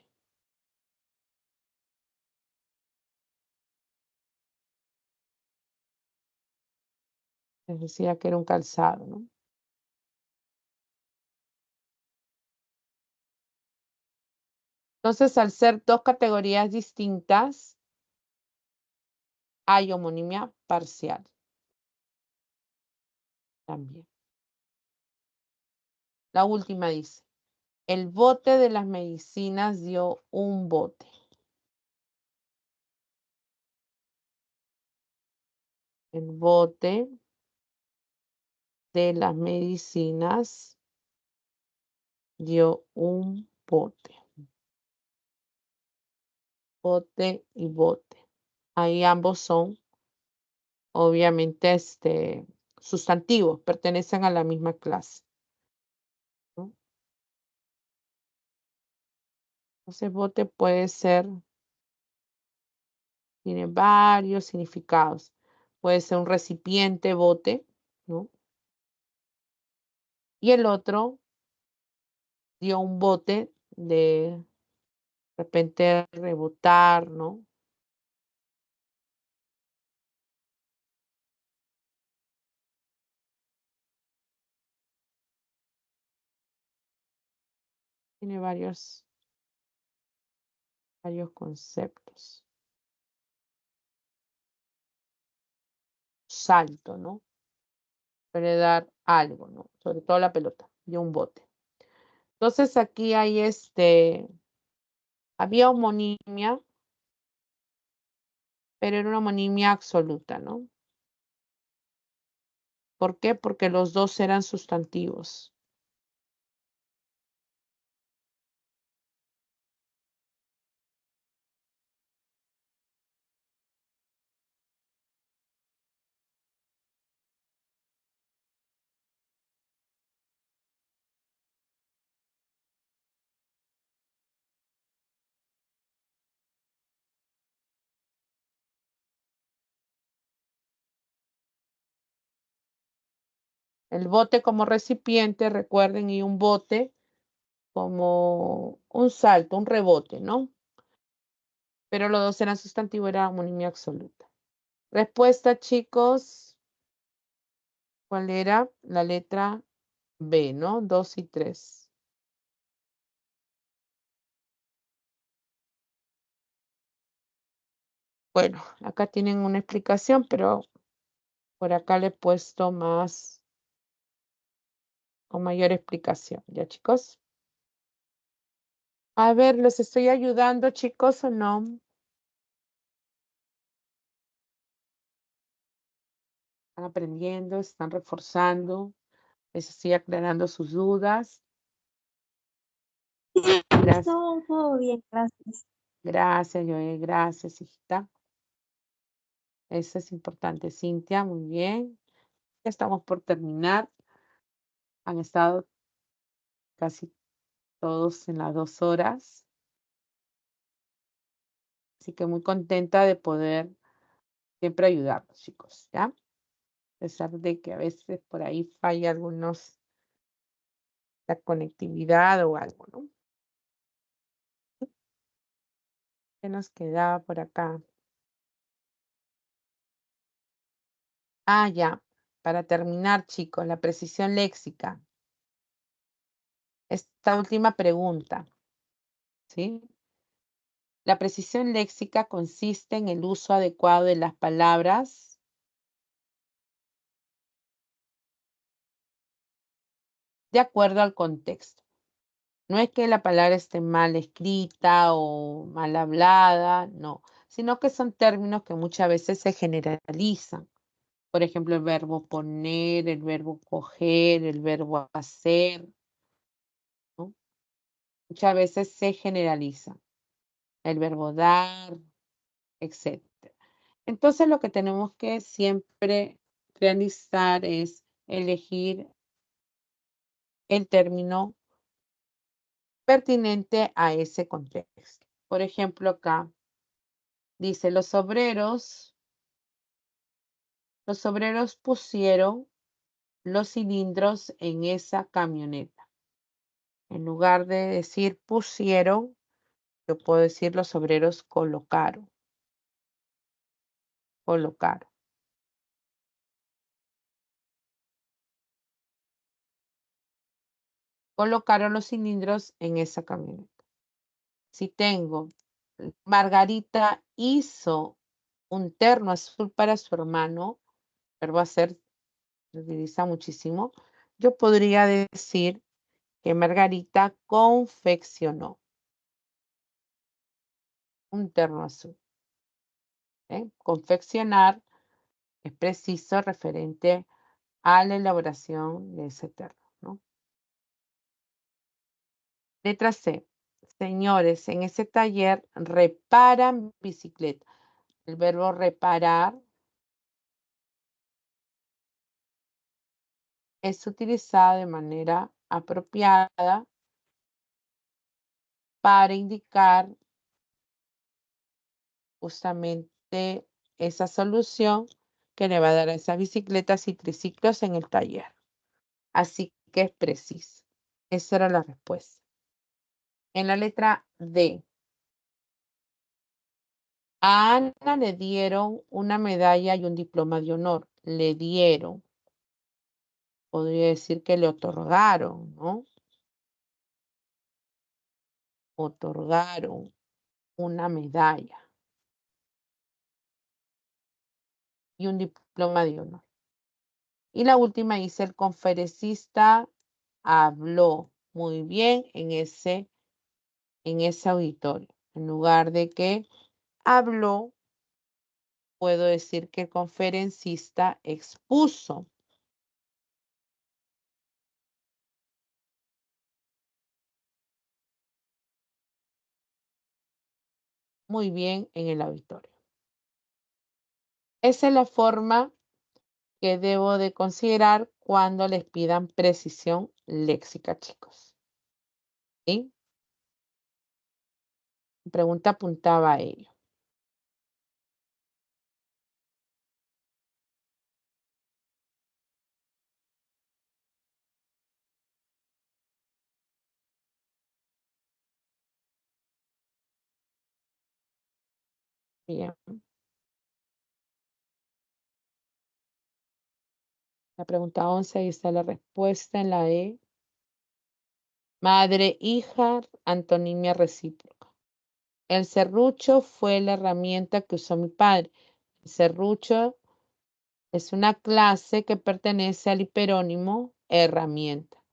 Les decía que era un calzado, ¿no? Entonces, al ser dos categorías distintas, hay homonimia parcial también. La última dice, el bote de las medicinas dio un bote. El bote de las medicinas dio un bote. Bote y bote. Ahí ambos son, obviamente, sustantivos, pertenecen a la misma clase, ¿no? Entonces, bote puede ser, tiene varios significados. Puede ser un recipiente, bote, ¿no? Y el otro dio un bote de repente rebotar, ¿no? Tiene varios conceptos. Salto, ¿no? Puede dar algo, ¿no? Sobre todo la pelota, dio un bote. Entonces aquí hay había homonimia, pero era una homonimia absoluta, ¿no? ¿Por qué? Porque los dos eran sustantivos. El bote como recipiente, recuerden, y un bote como un salto, un rebote, ¿no? Pero los dos eran sustantivos, era homonimia absoluta. Respuesta, chicos, ¿cuál era? La letra B, ¿no? 2 y 3. Bueno, acá tienen una explicación, pero por acá le he puesto más, con mayor explicación. ¿Ya, chicos? A ver, ¿les estoy ayudando, chicos, o no? ¿Están aprendiendo? ¿Están reforzando? ¿Les estoy aclarando sus dudas? Gracias. Todo bien, gracias. Gracias, Joel. Gracias, hijita. Eso es importante. Cintia, muy bien. Ya estamos por terminar. Han estado casi todos en las 2 horas. Así que muy contenta de poder siempre ayudarlos, chicos, ¿ya? A pesar de que a veces por ahí falla la conectividad o algo, ¿no? ¿Qué nos quedaba por acá? Ah, ya. Para terminar, chicos, la precisión léxica. Esta última pregunta, ¿sí? La precisión léxica consiste en el uso adecuado de las palabras de acuerdo al contexto. No es que la palabra esté mal escrita o mal hablada, no, sino que son términos que muchas veces se generalizan, Por ejemplo, el verbo poner, el verbo coger, el verbo hacer, ¿no? Muchas veces se generaliza. El verbo dar, etc. Entonces, lo que tenemos que siempre realizar es elegir el término pertinente a ese contexto. Por ejemplo, acá dice, los obreros pusieron los cilindros en esa camioneta. En lugar de decir pusieron, yo puedo decir los obreros colocaron. Colocaron. Colocaron los cilindros en esa camioneta. Si tengo, Margarita hizo un terno azul para su hermano, el verbo hacer se utiliza muchísimo, yo podría decir que Margarita confeccionó un terno azul. Confeccionar es preciso referente a la elaboración de ese terno, ¿no? Letra C. Señores, en ese taller reparan bicicletas. El verbo reparar es utilizado de manera apropiada para indicar justamente esa solución que le va a dar a esas bicicletas y triciclos en el taller. Así que es preciso. Esa era la respuesta. En la letra D. A Ana le dieron una medalla y un diploma de honor. Le dieron. Podría decir que le otorgaron, ¿no? Otorgaron una medalla y un diploma de honor. Y la última dice, el conferencista habló muy bien en ese auditorio. En lugar de que habló, puedo decir que el conferencista expuso muy bien en el auditorio. Esa es la forma que debo de considerar cuando les pidan precisión léxica, chicos. ¿Sí? La pregunta apuntaba a ello. Bien. La pregunta 11, ahí está la respuesta en la E. Madre, hija, antonimia recíproca. El serrucho fue la herramienta que usó mi padre. El serrucho es una clase que pertenece al hiperónimo herramienta.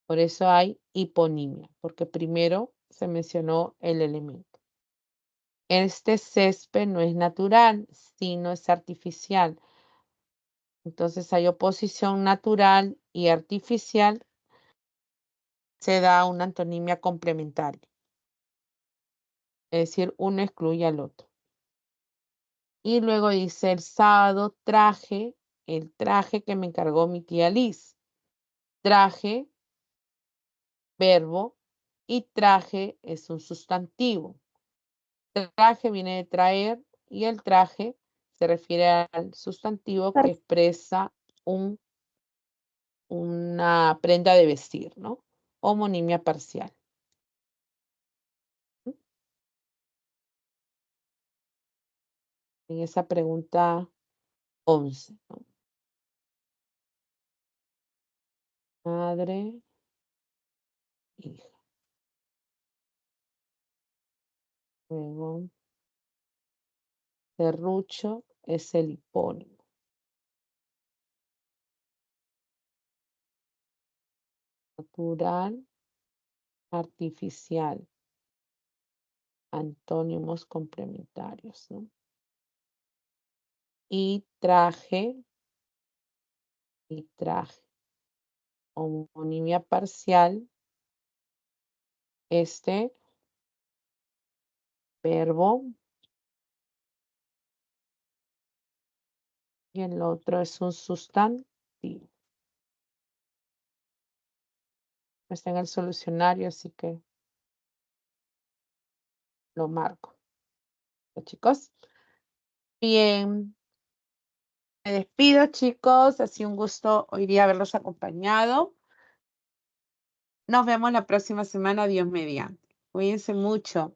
Por eso hay hiponimia, porque primero se mencionó el elemento. Este césped no es natural, sino es artificial. Entonces hay oposición natural y artificial. Se da una antonimia complementaria. Es decir, uno excluye al otro. Y luego dice, el sábado traje el traje que me encargó mi tía Liz. Traje, verbo, y traje es un sustantivo. Traje viene de traer y el traje se refiere al sustantivo que expresa una prenda de vestir, ¿no? Homonimia parcial. En esa pregunta 11, ¿no? Madre, hija. Luego, serrucho es el hipónimo. Natural, artificial. Antónimos complementarios, ¿no? Y traje traje. Homonimia parcial. Este verbo. Y el otro es un sustantivo. Está en el solucionario, así que lo marco. Chicos. Bien. Me despido, chicos. Ha sido un gusto hoy día haberlos acompañado. Nos vemos la próxima semana, Dios mediante. Cuídense mucho.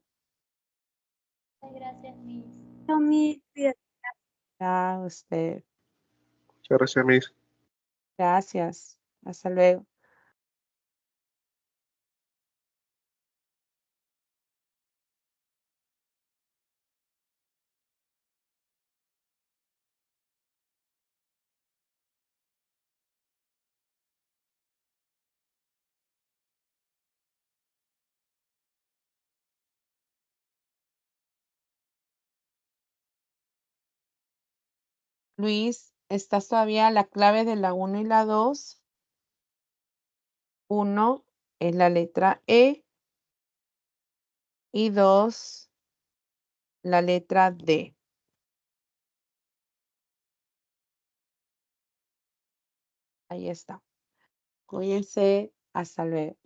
Gracias, Miss. Chao, Miss, cuídate. Chao, usted. Muchas gracias, Miss. Gracias. Hasta luego. Luis, ¿estás todavía la clave de la 1 y la 2? 1 es la letra E y 2 la letra D. Ahí está. Cuídense. Hasta luego.